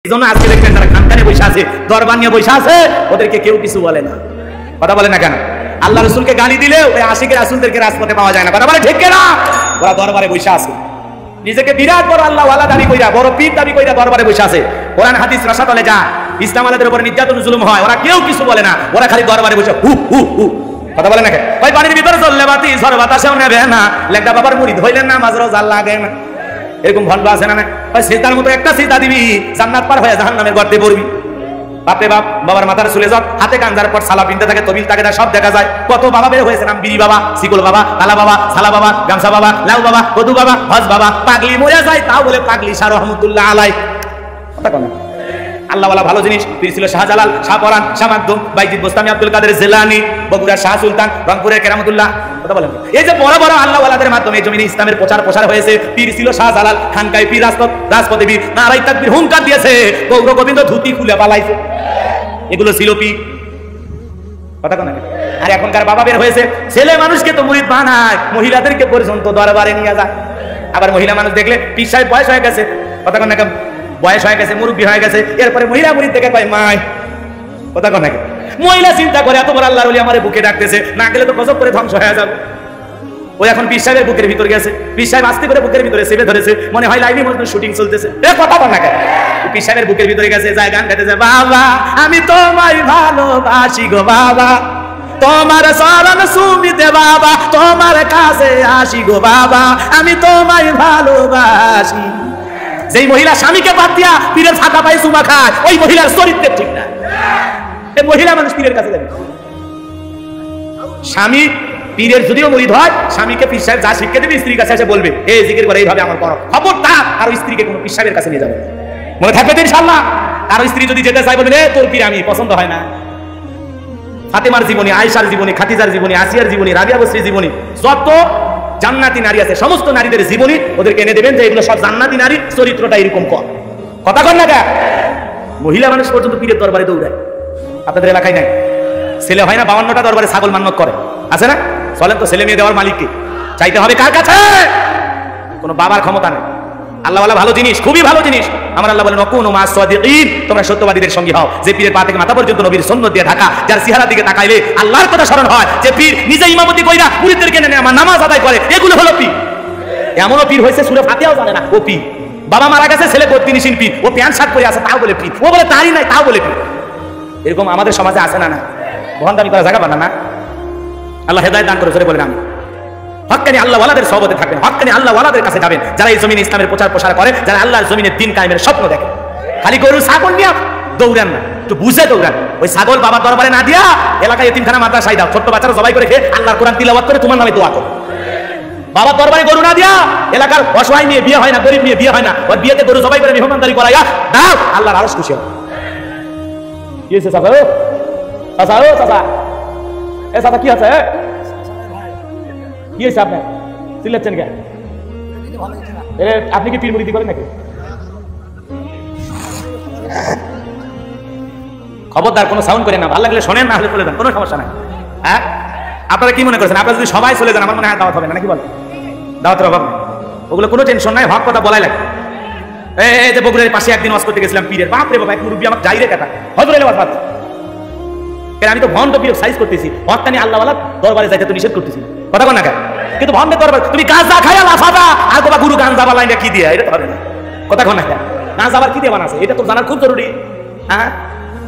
এজন্য আজকে দেখবেন যারা খানকানে বসে আছে, দরবার নিয়ে বসে আছে, ওদেরকে কেউ কিছু বলে না। কথা বলে না কেন? আল্লাহ রাসূলকে গালি দিলেও ওই আশিকের রাসূলদেরকে রাজপথে পাওয়া যায় না। কথা বলে ঠিক কিনা? ওরা দরবারে বসে আছে, নিজেকে বিরাট বড় আল্লাহ ওয়ালা দাবি কইরা, বড় পীর দাবি কইরা দরবারে বসে আছে। কোরআন হাদিস রসাতলে যায়, ইসলাম আলাদের উপর নির্যাতন জুলুম হয়, ওরা কেউ কিছু বলে না, ওরা খালি দরবারে বসে হু হু হু। কথা বলে না কেন? ভাই পানির ভিতরে চললে বাতি ঝড় বাতাসেও নেবে না, লেখা বাবার মুরিদ হইলেন না, মাঝ রোজ আল্লাহ লাগে না। এরকম ভণ্ড আছে না? ভাই সিজদার মতো একটা সিজদা দিবি, জান্নাত পার হয়ে জাহান্নামের গর্তে পড়বি। বাপরে বাপ, বাবার মাথার চুলে যাক, হাতে গাঞ্জার পর সালা পিনতে থাকে, তবিল থাকে, সব দেখা যায়। কত বাবা বের হয়েছে, নাম বিড়ি বাবা, শিকল বাবা, তালা বাবা, সালা বাবা, গামছা বাবা, লাউ বাবা, কদু বাবা, হজ বাবা। পাগলি মরে যায়, তাও বলে পাগলি শাহ রহমতুল্লাহ আলাই। কথা কন, আল্লাহ ওয়ালা ভালো জিনিস। পীর ছিল শাহজালাল, শাহ পরান, শাহ মাকদুম, বাইজিদ বোস্তামি, আব্দুল কাদের জিলানী, বগুড়ার শাহ সুলতান, রংপুরের কেরামতুল্লাহ। কথা বলেন, এই যে বড় বড় আল্লাহ ওয়ালাদের মাধ্যমে জমিনে ইসলামের প্রচার হয়েছে। পীর ছিল শাহজালাল, খানকায় পীর, রাজপথে পীর, নারাই তাকবীর হুঙ্কার দিয়েছে, গৌর গোবিন্দ ধুতি খুলে পালাইছে। এগুলো ছিল পীর। কথা কন। আর এখনকার বাবা বের হয়েছে, ছেলে মানুষকে তো মুরিদ বানায়, মহিলাদেরকে পর্যন্ত দরবারে নিয়ে যায়। আবার মহিলা মানুষ দেখলে পীর সাহেব বয়স হয়ে গেছে, কথা কন না, বয়স হয়ে গেছে, মুরব্বী হয়ে গেছে, এরপরে মহিলা মুরিদ থেকে কয় মাই। কথা কন না, মহিলা চিন্তা করে এত বড় আল্লাহর ওলি আমার বুকে ডাকতেছে, না গেলে তো গজব করে ধ্বংস হয়ে যাবে। ওই এখন পীর সাহেবের বুকের ভিতর গেছে, পীর সাহেব আস্তে করে বুকের ভিতরে চেপে ধরেছে, মনে হয় লাইভি মধ্যে শুটিং চলতেছে। কথা বল না কেন? পীর সাহেবের বুকের ভিতরে গেছে, যায় গান গাইতেছে, বাবা আমি তোমায় ভালোবাসি গো বাবা, তোমার শরণ সুমিতে বাবা, তোমার কাছে আসি গো বাবা, আমি তোমায় ভালোবাসি। যেই মহিলা স্বামীকে বাদ দিয়া পীরের ফাঁকা পায়ে চুমা খায়, ওই মহিলার চরিত্রের ঠিক না। এই মহিলা মানুষ পীরের কাছে যাবে। স্বামী পীরের যদিও মুরিদ হয়, স্বামীকে পীর সাহেব যা শিক্ষা দেবে, স্ত্রীর কাছে এসে বলবে, এই জিকির করে এইভাবে আমার করো, খবরদার আর স্ত্রীকে কোনো পীর সাহেবের কাছে নিয়ে যাবে। মনে থাকবে তো ইনশাআল্লাহ। আর স্ত্রী যদি যেতে চাই, বলবে তোর পীর আমি পছন্দ হয় না। ফাতেমার জীবনী, আয়েশার জীবনী, খাদিজার জীবনী, আসিয়ার জীবনী, রাবিয়া বসরির জীবনী, যত জান্নাতি নারী আছে সমস্ত নারীদের জীবনী ওদেরকে এনে দেবেন যে এগুলো সব জান্নাতি নারী, চরিত্রটা এরকম কর। কথা কন না গা? মহিলা মানুষ পর্যন্ত পীরের দরবারে দৌড়ায়। আপনাদের এলাকায় নাই? ছেলে হয় না 52টা দরবারে ছাগল মান্যত করে, আছে না? চলেন তো ছেলে মেয়ে দেওয়ার মালিককে চাইতে হবে কার কাছে? কোনো বাবার ক্ষমতা নেই। আল্লাহ ওয়ালা ভালো জিনিস, খুবই ভালো জিনিস। আমার আল্লাহ বলেন ওয়াকুনু মা'আস সাদিকিন, তোমরা সত্যবাদীদের সঙ্গী হও। যে পীরের পা থেকে মাথা পর্যন্ত নবীর সুন্নাত দিয়ে ঢাকা, যার চেহারা দিকে তাকাইলে আল্লাহর কথা স্মরণ হয়, যে পীর নিজে ইমামতি কইরা মুরিদদেরকে এনে আমার নামাজ আদায় করে, এগুলো হলো পীর। এমনও পীর হয়েছে সূরা ফাতিহাও জানে না, ও পীর। বাবা মারা গেছে, ছেলে বত্রিশিন পীর, ও প্যান্ট শার্ট পরে আছে, তাও বলে পীর। ও বলে তারই নাই, তাও বলে পীর। এরকম আমাদের সমাজে আছে না? না, ভণ্ডামি করা জায়গা পানা না। আল্লাহ হেদায়েত দান করে, বলেন আমি হক্কানি আল্লাহ ওয়ালাদের সহবতে থাকবেন, হক্কানি আল্লাহ ওয়ালাদের কাছে যাবেন, যারা এই জমিনে ইসলামের প্রচার করে, যারা আল্লাহর জমিনে দ্বীন কায়েমের স্বপ্ন দেখে। খালি গরু ছাগল নিয়ে দৌড়ান না, একটু বুঝে দৌড়ান। ওই ছাগল বাবার দরবারে না দিয়া এলাকায় এতিমখানা মাদ্রাসায় দাও, ছোট্ট বাচ্চারা জবাই করে খেয়ে আল্লাহর কোরআন তিলাওয়াত করে তোমার নামে দোয়া করো। বাবার দরবারে গরু না দিয়া এলাকার অসহায় নিয়ে বিয়ে হয় না, গরিব নিয়ে বিয়ে হয় না, ওর বিয়েতে গরু জবাই করে মেহমানদারি করাইয়া দাও, আল্লাহর আরশ খুশি হবে। কি হয়েছে চাচা? চাচা ও চাচা, এ চাচা কি আছে? কি হয়েছে আপনার? চিল্লাচ্ছেন কেন? আপনি কি পীর মুরিদি করেন নাকি? খবরদার কোনো সাউন্ড করে না, ভালো লাগলে শোনেন, না হলে চলে যান, কোনো সমস্যা নাই। হ্যাঁ, আপনারা কি মনে করছেন? আপনারা যদি সবাই চলে যান, আমার মনে হয় দাওয়াত হবে না, নাকি বল? দাওয়াতের অভাব নেই, ওগুলো কোনো টেনশন নাই, হক কথা বলাই লাগে। এই যে বগুড়ার পাশে একদিন ওয়াজ করতে গেছিলাম পীরের, বাপরে বাবা, এক মুরব্বী আমার যাইরে কাটা হজরে ওয়াজ পাচ্ছে। আমি তো ভণ্ড পীর সাইজ করতেছি, হকানি আল্লাহ ওয়ালা দরবারে যাইতে তো নিষেধ করতেছি। কথা কন না কেন? কিন্তু ভণ্ডের দরবার তুমি গাঁজা খাইয়া লাফাবা, আর বাবা গুরু গাঁজা বালাইনা কি দিয়ে, এটা তো হবে না। কথা কন না কেন? গাঁজা আবার কি দিয়ে বানাছে, এটা তো জানার খুব জরুরি। হ্যাঁ,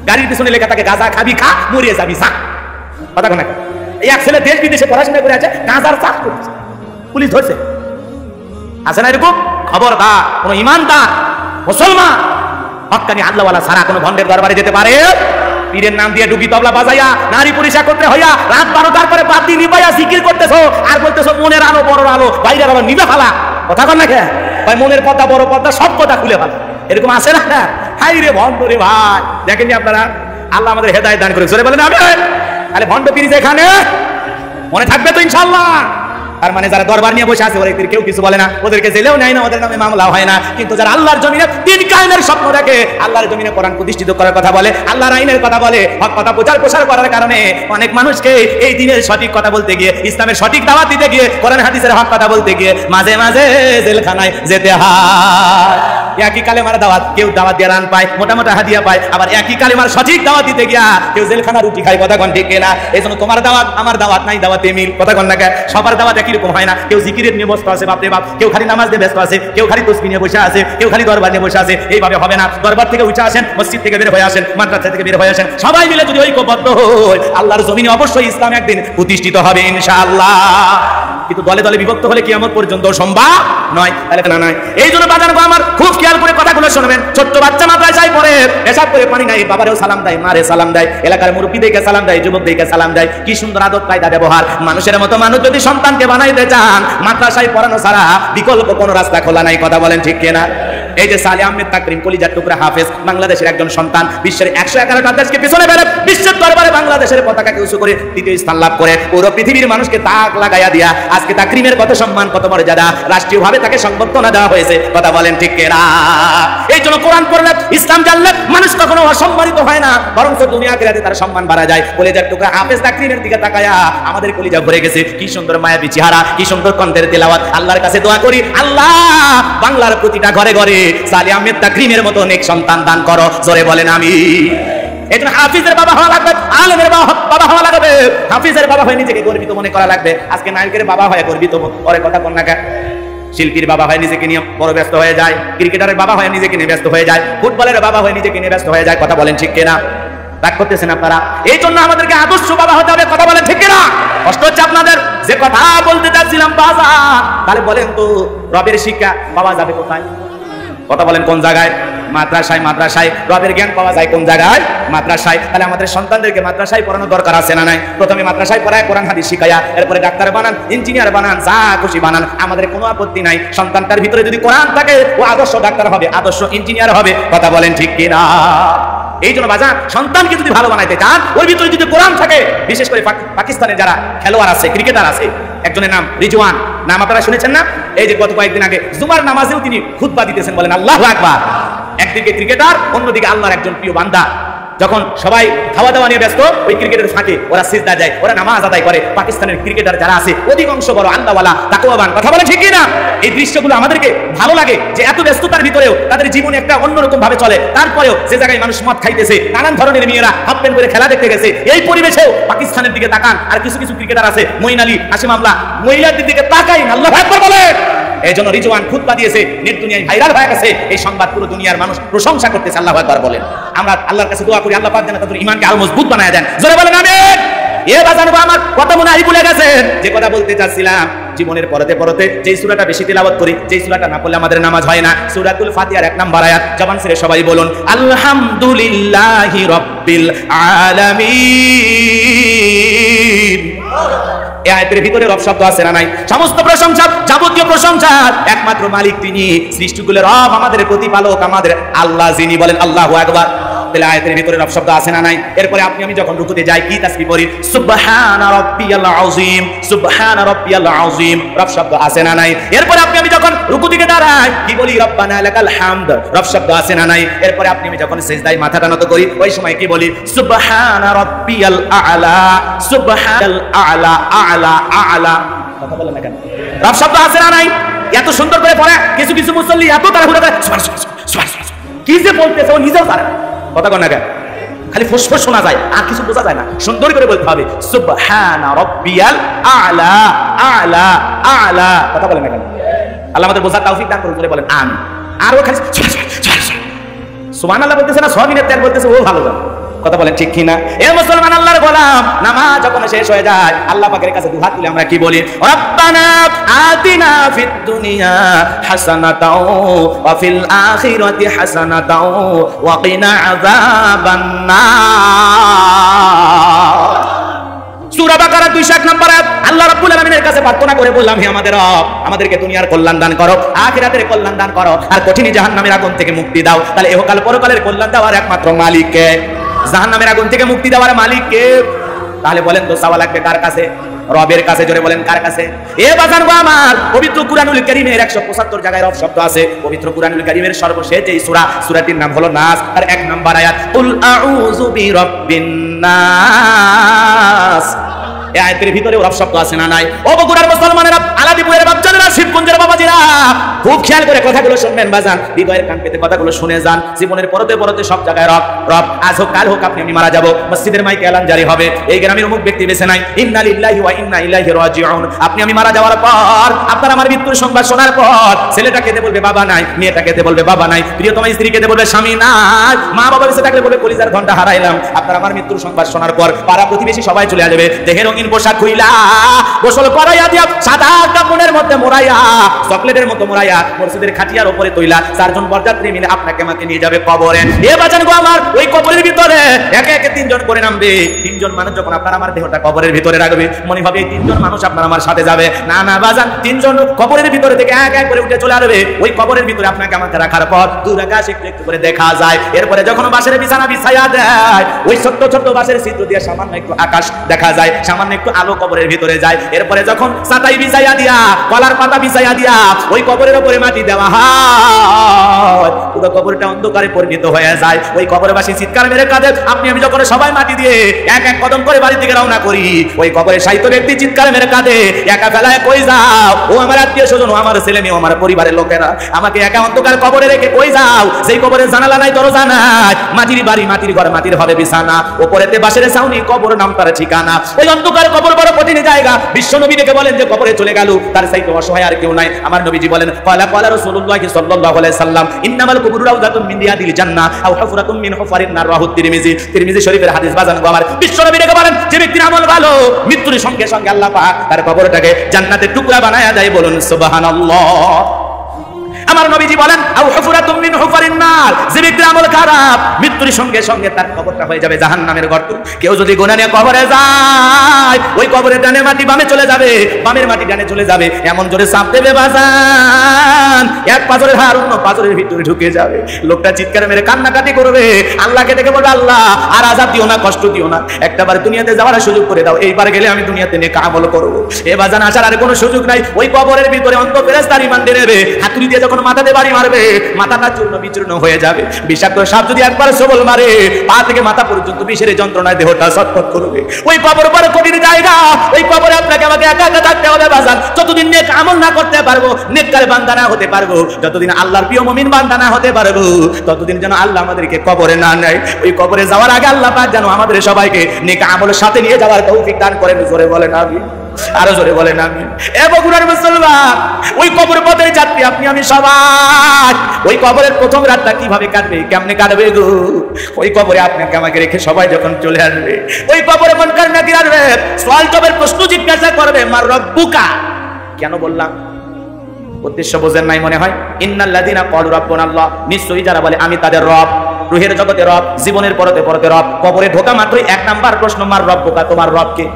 গাড়ির পিছনে লেখা থাকে গাঁজা খাবি খা, মরিয়ে যাবি যা। কথা কন না কেন? এই এক ছেলে দেশ বিদেশে পড়াশোনা করে আছে, গাঁজার চাষ করতেছে, পুলিশ ধরছে। আছে না এরকম? খবরদার, কোন ইমানদার মুসলমান হক্কানি আল্লাহ ওয়ালা সারা কোনো ভণ্ডের দরবারে যেতে পারে? পীরের নাম দিয়ে ডুগি তবলা বাজাইয়া, নারী পুরুষ একত্রে হইয়া রাত 12টার পরে বাতি নিবাইয়া জিকির করতেছো, আর বলতেছো মনের আলো বড় আলো, বাইরের আলো নিভে ফেলা। কথা কন না কে? ভাই মনের পর্দা বড় পর্দা সব কথা খুলে ফেলা, এরকম আছে না? হাই রে ভণ্ড রে ভাই, দেখেননি আপনারা? আল্লাহ আমাদের হেদায়েত দান করে, জোরে বলেন আমি। তাহলে ভণ্ড পীর যেখানে, মনে থাকবে তো ইনশাআল্লাহ। তার মানে যারা দরবার নিয়ে বসে আছে, ওদের কেউ কিছু বলে না, ওদেরকে জেলেও নেয় না, ওদের নামে মামলা হয় না। কিন্তু যারা আল্লাহর জমিনে দ্বীন কায়েমের স্বপ্ন দেখে, আল্লাহর জমিনে কোরআন প্রতিষ্ঠিত করার কথা বলে, আল্লাহর আইনের কথা বলে, হক কথা প্রচার করার কারণে অনেক মানুষকে এই দিনের সঠিক কথা বলতে গিয়ে, ইসলামের সঠিক দাওয়াত দিতে গিয়ে, কোরআন হাদিসের হক কথা বলতে গিয়ে মাঝে মাঝে জেলখানায় যেতে হয়। একই কালেমার দাওয়াত, কেউ দাওয়াত দিয়ে রান পায়, মোটা মোটা হাদিয়া পায়, আবার একই কালেমার সঠিক দাওয়াত দিতে গিয়া কেউ জেলখানা রুটি খায়। কথা কোন ঠিক না? এইজন্য তোমার দাওয়াত আমার দাওয়াত নাই দাওয়াতে মিল। কথা কোন না? সবার দাওয়াত একই রকম হয় না। কেউ জিকিরের নিয়ে ব্যস্ত আছে, বাপরে বাপ, কেউ খালি নামাজ দিয়ে ব্যস্ত আছে, কেউ খালি তসবিহ নিয়ে বসে আছে, কেউ খালি দরবার নিয়ে বসে আছে। এইভাবে হবে না। দরবার থেকে উঠে আসেন, মসজিদ থেকে বের হয়ে আসেন, মাদ্রাসা থেকে বের হয়ে আসেন, সবাই মিলে যদি ঐক্যবদ্ধ হই, আল্লাহর জমিনে অবশ্যই ইসলাম একদিন প্রতিষ্ঠিত হবে ইনশাআল্লাহ। কিন্তু দলে দলে বিভক্ত হলে কিয়ামত পর্যন্ত সম্ভব নয়। তাহলে না নয়। এই জন্য বাজারগো আমার খুব খেয়াল করে কথাগুলো শুনবেন। ছোট্ট বাচ্চা মাদ্রাসায় পড়ে, পেশাব করে পানি নাই, বাবারেও সালাম দেয়, মারে সালাম দেয়, এলাকার মুরব্বীদেরকে সালাম দেয়, যুবকদেরকে সালাম দেয়। কি সুন্দর আদব কায়দা ব্যবহার। মানুষের মতো মানুষ যদি সন্তানকে বানাইতে চান, মাদ্রাসায় পড়ানো ছাড়া বিকল্প কোনো রাস্তা খোলা নাই। কথা বলেন ঠিক কিনা? এই যে সালে আহমেদ তাকরিম, কলিজার টুকরা হাফেজ, বাংলাদেশের একজন সন্তান, বিশ্বের 111টা দেশকে পিছনে ফেলে বিশ্বের দরবারে বাংলাদেশের পতাকাকে উঁচু করে দ্বিতীয় স্থান লাভ করে পুরো পৃথিবীর মানুষকে তাক লাগাইয়া দিয়া আজকে তাকরিমের কত সম্মান, কত মর্যাদা, রাষ্ট্রীয়ভাবে তাকে সংবর্ধনা দেওয়া হয়েছে। কথা বলেন ঠিক কিনা? এই জন্য কোরআন পড়লে, ইসলাম জানলে মানুষ কখনো অসম্মানিত হয় না, বরং দুনিয়া আখিরাতে তার সম্মান বাড়া যায়। কলিজার টুকরা হাফেজ তাকরিমের দিকে তাকায়া আমাদের কলিজা ভরে গেছে। কি সুন্দর মায়াবী চেহারা, কি সুন্দর কণ্ঠের তেলাওয়াত। আল্লাহর কাছে দোয়া করি, আল্লাহ বাংলার প্রতিটা ঘরে ঘরে সালে আহমেদ তাকরিমের মতো নেক সন্তান দান করো। জোরে বলেন আমিন। এজন্য হাফিজের বাবা হওয়া লাগবে, আলেমের বাবা হওয়া লাগবে। হাফিজের বাবা হয়ে নিজেকে গর্বিত মনে করা লাগবে। আজকে নায়কের বাবা হয়ে গর্বিত পরে কথা কোন না? শিল্পীর বাবা হয়ে নিজেকে নিয়ে বড় ব্যস্ত হয়ে যায়, ক্রিকেটারের বাবা হয়ে নিজেকে নিয়ে ব্যস্ত হয়ে যায়, ফুটবলের বাবা হয়ে নিজেকে নিয়ে ব্যস্ত হয়ে যায়। কথা বলেন ঠিক কিনা? রাগ করতেছেন আপনারা? এই জন্য আমাদেরকে আদর্শ বাবা হতে হবে। কথা বলেন ঠিক কিনা? কষ্ট হচ্ছে আপনাদের? যে কথা বলতে চাচ্ছিলাম বাবা, তাহলে বলেন তো রবের শিক্ষা বাবা যাবে কোথায়? কথা বলেন কোন জায়গায়? মাদ্রাসায়। মাদ্রাসায় রবের জ্ঞান পাওয়া যায় কোন জায়গায়? মাদ্রাসায়। তাহলে আমাদের সন্তানদেরকে মাদ্রাসায় পড়ানো দরকার আছে না নাই? প্রথমে মাদ্রাসায় পড়ায়, কোরআন হাদিস শিখায়া, এরপরে ডাক্তার বানান, ইঞ্জিনিয়ার বানান, যা খুশি বানান, আমাদের কোনো আপত্তি নাই। সন্তানটার ভিতরে যদি কোরআন থাকে, ও আদর্শ ডাক্তার হবে, আদর্শ ইঞ্জিনিয়ার হবে। কথা বলেন ঠিক কিনা? এই জন্য বাজার সন্তানকে যদি ভালো বানাইতে চান, ওর ভিতরে যদি কোরআন থাকে, বিশেষ করে পাকিস্তানের যারা খেলোয়াড় আছে, ক্রিকেটার আছে, একজনের নাম রিজওয়ান, নাম আপনারা শুনেছেন না? এই যে গত কয়েকদিন আগে জুমার নামাজেও তিনি খুতবা দিতেছেন, বলেন আল্লাহু আকবার। একদিকে ক্রিকেটার, অন্যদিকে আল্লাহর একজন প্রিয় বান্দা। যখন সবাই খাওয়া দাওয়া নিয়ে ব্যস্ত, ওই ক্রিকেটের ফাঁকে ওরা সিজদা যায়, ওরা নামাজ আদায় করে। পাকিস্তানের ক্রিকেটার যারা আছে অধিকাংশ বড় আল্লাহওয়ালা, তাকওয়াবান। কথা বলে ঠিক না? এই দৃশ্যগুলো আমাদেরকে ভালো লাগে যে এত ব্যস্ততার ভিতরেও তাদের জীবনে একটা অন্যরকম ভাবে চলে। তারপরেও যে জায়গায় মানুষ মদ খাইতেছে, নানান ধরনের মেয়েরা হাফ প্যান্ট করে খেলা দেখতে গেছে, এই পরিবেশেও পাকিস্তানের দিকে তাকান। আর কিছু কিছু ক্রিকেটার আছে, মঈন আলী, হাশিম আমলা, মহিলাদের দিকে তাকাই না। আল্লাহু আকবার বলে। এই জন্য রিজওয়ান খুতবা দিয়েছে, নেট দুনিয়ায় ভাইরাল হয়ে গেছে। এই সংবাদ পুরো দুনিয়ার মানুষ প্রশংসা করতেছে। আল্লাহু আকবার বলেন। আমরা আল্লাহর কাছে দোয়া করি, আল্লাহ পাক যেন তাদের ঈমানকে আরো মজবুত বানায় দেন। জোরে বলেন আমিন। এ বাজানগো আমার কথা মনে হয় ভুলে গেছেন যে কথা বলতে চাচ্ছিলাম। জীবনের পরতে পরতে যেই সূরাটা বেশি তিলাওয়াত করি, যেই সূরাটা না পড়লে আমাদের নামাজ হয় না, সূরাতুল ফাতিহার 1 নম্বর আয়াত। জবান ছেড়ে সবাই বলুন আলহামদুলিল্লাহি রাব্বিল আলামিন। এই আয়াতের ভিতরে রব শব্দ আছে না নাই? সমস্ত প্রশংসা, যাবতীয় প্রশংসা একমাত্র মালিক তিনি, সৃষ্টিকুলের রব, আমাদের প্রতিপালক, আমাদের আল্লাহ যিনি। বলেন আল্লাহু আকবার। তাহলে আয়াতের ভিতরে রব শব্দ আছে না নাই? এরপরে আপনি আমি যখন রুকুতে যাই কি তাসবিহ পড়ি? সুবহানা রাব্বিয়াল আযীম, সুবহানা রাব্বিয়াল আযীম। রব শব্দ আছে না নাই? এরপরে আপনি আমি যখন রুকু থেকে দাঁড়াই কি বলি? রব্বানা লাকাল হামদ। রব শব্দ আছে না নাই? এরপরে আপনি আমি যখন সিজদায় মাথাটা নত করি, ওই সময় কি বলি? সুবহানা রাব্বিয়াল আ'লা, সুবহানাল আ'লা, আ'লা, আ'লা। কথা বলেন না কেন? রব শব্দ আছে না নাই? এত সুন্দর করে পড়ে কিছু কিছু মুসল্লি এত তাড়াহুড়া করে কি যে বলতেছে ও নিজেও জানে না। কথা কন না কেন? খালি ফুসফুস শোনা যায়, আর কিছু বোঝা যায় না। সুন্দর করে বলতে হবে সুবহানা রাব্বিয়াল আ'লা, আ'লা, আ'লা। কথা বলেন না কেন? আল্লাহ আমাদের বোঝার তৌফিক দান করুন। বলেন আমিন। আর ও খালি সুবহানাল্লাহ বলতেছে না, সবিনের ত্যাগ বলতেছে, ও ভালো জানে। কথা বলেন ঠিক কিনা? এ মুসলমান আল্লাহর গোলাম, নামাজ যখন শেষ হয়ে যায় আল্লাহ পাকের কাছে দুহাত তুলে আমরা কি বলি? রব্বানা আতিনা ফিদ দুনিয়া হাসানাতাও ওয়া ফিল আখিরাতি হাসানাতাও ওয়া কিনা আযাবান নার। সূরা বাকারা 201 নম্বর আয়াত। আল্লাহ রাব্বুল আলামিনের কাছে প্রার্থনা করে বললাম, হে আমাদের রব, আমাদেরকে দুনিয়ার কল্যাণ দান করো, আখিরাতের কল্যাণ দান করো, আর কঠিন জাহান্নামের আগুন থেকে মুক্তি দাও। তাহলে ইহকাল পরকালের কল্যাণ দেওয়ার একমাত্র মালিক কে? জাহান্নামের আগুন থেকে মুক্তি দেওয়ার মালিক কে? তাহলে বলেন তো চাওয়া লাগবে কার কাছে? রবের কাছে। জোরে বলেন কার কাছে? এ বাজানগো আমার, পবিত্র কুরআনুল কারীমের 175 জায়গায় রব শব্দ আছে। পবিত্র কুরআনুল কারীমের সর্বশেষ এই সূরা, সূরাটির নাম হলো নাস, আর 1 নম্বর আয়াত কুল আউযু বিরাব্বিন নাস। এই আয়াতের ভিতরে রব শব্দ আছে না নাই? ও বগুড়ার মুসলমানেরা, আলাদিপুরের বাপজানেরা, শিবগঞ্জের বাবাজিরা, খুব খেয়াল করে কথাগুলো শুনবেন বাজান, হৃদয়ের কান পেতে কথাগুলো শুনে যান। জীবনের পরতে পরতে সব জায়গায় রব রব, আজ হোক কাল হোক আপনি আমি মারা যাব, মসজিদের মাইকে এলান জারি হবে, এই গ্রামের অমুক ব্যক্তি বেঁচে নাই, ইন্না লিল্লাহি ওয়া ইন্না ইলাইহি রাজিউন। আপনি আমি মারা যাওয়ার পর, আপনার আমার মৃত্যুর সংবাদ শোনার পর, ছেলেটা কেঁদে বলবে বাবা নাই, মেয়েটা কেঁদে বলবে বাবা নাই, প্রিয়তমা স্ত্রী কেঁদে বলবে স্বামী নাই, মা বাবা বেঁচে থাকলে বলবে কলিজার ঘন্টা হারাইলাম। আপনার আমার মৃত্যুর সংবাদ শোনার পর পাড়া প্রতিবেশী সবাই চলে আসবে, দেহে রঙিন পোশাক খুইলা গোসল করাইয়া দিয়া সাদা কাপড়ের মধ্যে মোড়াইয়া, চকলেটের মতো মোড়াইয়া, মসজিদের খাটিয়ার উপরে তৈলা, চারজন বরযাত্রী মিলে আপনাকে আমাকে নিয়ে যাবে কবরে। এ বাজান গো আমার, ওই কবরের ভিতরে একে একে তিনজন করে নামবে। তিনজন মানুষ যখন আপনার আমার দেহটা কবরের ভিতরে রাখবে, মনে হবে এই তিনজন মানুষ আপনার আমার সাথে যাবে। না না বাজান, তিনজন কবরের ভিতরে থেকে এক এক করে উঠে চলে আসবে। ওই কবরের ভিতরে আপনাকে আমাকে রাখার পর দূর আকাশ একটু একটু করে দেখা যায়। এরপরে যখন বাঁশের বিছানা বিছাইয়া দেয়, ওই ছোট্ট ছোট্ট বাঁশের ছিদ্র দিয়ে সামান্য একটু আকাশ দেখা যায়, সামান্য একটু আলো কবরের ভিতরে যায়। এরপরে যখন ছাতাই বিছাইয়া দিয়া, কলার পাতা বিছাইয়া দিয়া ওই কবরের উপরে মাটি দেওয়া হয়, পুরো কবরটা অন্ধকারে পরিণত হয়ে যায়। ওই কবরবাসী চিৎকার মেরে কাঁদে। আপনি আমি যখন সবাই মাটি দিয়ে এক এক কদম করে বাড়ির দিকে রওনা করি, ওই কবরে সাহিত্য ব্যক্তি চিৎকার মেরে কাঁদে, একা ফেলায় কই যাও? ও আমার আত্মীয় স্বজন, ও আমার ছেলে মেয়ে, আমার পরিবারের লোকেরা, আমাকে একা অন্ধকার কবরে রেখে কই যাও? সেই কবরে জানালা নাই, দরজা নাই, মাটির বাড়ি, মাটির ঘর, মাটির হবে বিছানা, ওপরেতে বাঁশের ছাউনি, কবর নাম তার ঠিকানা। ওই অন্ধকার কবর বড় কঠিন জায়গা। বিশ্ব নবী ডেকে বলেন যে কবরে চলে গেল, তার চাইতে অসহায় আর কেউ নাই। আমার নবীজি বলেন, ক্বালা ক্বালা রাসূলুল্লাহি সাল্লাল্লাহু আলাইহি সাল্লাম, ইন্নামাল কুবুরু রাউযাতুম মিন রিয়াদিল জান্নাহ আও হুফরাতুম মিন হুফারিন নার। রাহু তিরমিজি, তিরমিজি শরীফের হাদিস বাজান গো আমার। বিশ্ব নবী ডেকে বলেন, যে ব্যক্তির আমল ভালো, মৃত্যুর সঙ্গে সঙ্গে আল্লাহ পাক তার কবরটাকে জান্নাতের টুকরা বানায়া দেয়। বলুন সুবহানাল্লাহ। আমার নবীজি বলেন, আও হুফরাতুম মিন হুফারিন নার, যে ব্যক্তির আমল খারাপ, মৃত্যুর সঙ্গে সঙ্গে তার কবরটা হয়ে যাবে জাহান্নামের গর্ত। কেউ যদি গুনাহ নিয়ে কবরে যায়, ওই কবরের ডানে মাটি বামে চলে যাবে, বামের মাটি ডানে চলে যাবে, এমন জোরে চাপ দেবে বাজান, এক পাথরের হাড় অন্য পাথরের ভিতরে ঢুকে যাবে। লোকটা চিৎকার মেরে কান্নাকাটি করবে, আল্লাহকে ডেকে বলবে, আল্লাহ আর আযাব দিও না, কষ্ট দিও না, একটাবার দুনিয়াতে যাওয়ার সুযোগ করে দাও, এইবার গেলে আমি দুনিয়াতে নেক আমল করব। এ বাজান আসার আর কোনো সুযোগ নাই। ওই কবরের ভিতরে অন্ত ফেরেশতা রিমান্ড দিয়ে নেবে, হাতুড়ি দিয়ে যখন মাথাতে বাড়ি মারবে, মাথাটা চূর্ণ বিচূর্ণ হয়ে যাবে। বিষাক্ত সাপ যদি একবার সবল মারে, পা থেকে মাথা পর্যন্ত বিষের যন্ত্রণায় দেহটা ছটফট করবে। ওই কবর বড় কঠিন জায়গা। ওই কবরে আপনাকে আমাকে একা একা থাকতে হবে বাজান। যতদিন নেক আমল না করতে পারবো, নেককার বান্দা না হতে পারবো, যতদিন আল্লাহর প্রিয় মুমিন বান্দা না হতে পারবো, ততদিন যেন আল্লাহ আমাদেরকে কবরে না নেয়। ওই কবরে যাওয়ার আগে আল্লাহ পাক যেন আমাদের সবাইকে নেক আমলের সাথে নিয়ে যাওয়ার তৌফিক দান করেন। জোরে বলেন আমিন। আরো জোরে বলেন আমিন। এ বগুড়ার মুসলমান, ওই কবর পথের যাত্রী আপনি আমি সবাই, ওই কবরের প্রথম রাতটা কিভাবে কাটবে, কেমনে কাটবে গো? ওই কবরে আপনাকে আমাকে রেখে সবাই যখন চলে আসবে, ওই কবরে মুনকার নাকির আসবে, সওয়াল জবাবের প্রশ্ন জিজ্ঞাসা করবে, মার রব্বুকা। কেন বললাম? উদ্দেশ্য বোঝেন নাই মনে হয়। ইন্নাল্লাযীনা ক্বালু রাব্বুনাল্লাহ, নিশ্চয়ই যারা বলে আমি তাদের রব, রুহের জগতে রব, জীবনের পরতে পরতে রব, কবরে ঢোকা মাত্রই এক নাম্বার প্রশ্ন, মার রব্বুকা, তোমার রব কে?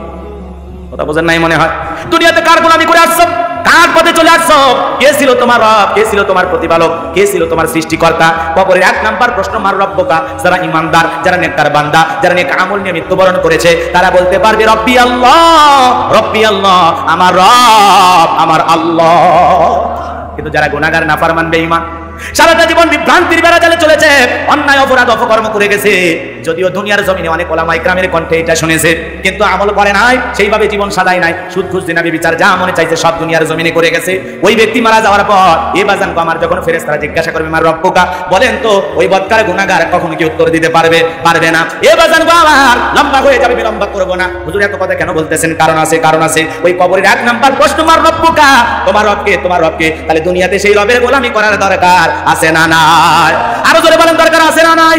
কথা বোঝেন নাই মনে হয়। দুনিয়াতে কার গোলামি করে আসছো, কার পথে চলে আসছো, কে ছিল তোমার রব, কে ছিল তোমার প্রতিপালক, কে ছিল তোমার সৃষ্টিকর্তা? কবরের এক নাম্বার প্রশ্ন মার রব্বুকা। যারা ইমানদার, যারা নেককার বান্দা, যারা নেক আমল নিয়ে মৃত্যুবরণ করেছে, তারা বলতে পারবে রব্বি আল্লাহ, রব্বি আল্লাহ, আমার রব আমার আল্লাহ। কিন্তু যারা গুনাহগার, নাফরমান, বেঈমান, সারাটা জীবন বিভ্রান্তির বেড়াজালে চলেছে, অন্যায় অপরাধ অপকর্ম করে গেছে, যদিও দুনিয়ার জমিনে অনেক ওলামা ইকরামের কণ্ঠে এটা শুনেছে, কিন্তু আমল করে নাই, সেইভাবে জীবন সাজায় নাই, সুদ ঘুষ জিনা ব্যভিচার যা মনে চাইছে সব দুনিয়ার জমিনে করে গেছে। ওই ব্যক্তি মারা যাওয়ার পর এ বাজান গো আমার, যখন ফেরেশতারা জিজ্ঞাসা করবে মার রব্বুকা, বলেন তো ওই বদকার গুনাহগার কখনো কি উত্তর দিতে পারবে? পারবে না। এ বাজান গো আমার, লম্বা হয়ে যাবে, বিলম্ব করব না। হুজুর এত কথা কেন বলতেছেন? কারণ আছে, কারণ আছে। ওই কবরের এক নাম্বার প্রশ্ন মার রব্বুকা, তোমার রবকে, তোমার রবকে। তাহলে দুনিয়াতে সেই রবের গোলামি করার দরকার আছে না নাই? আরো জোরে বলেন, দরকার আছে না নাই?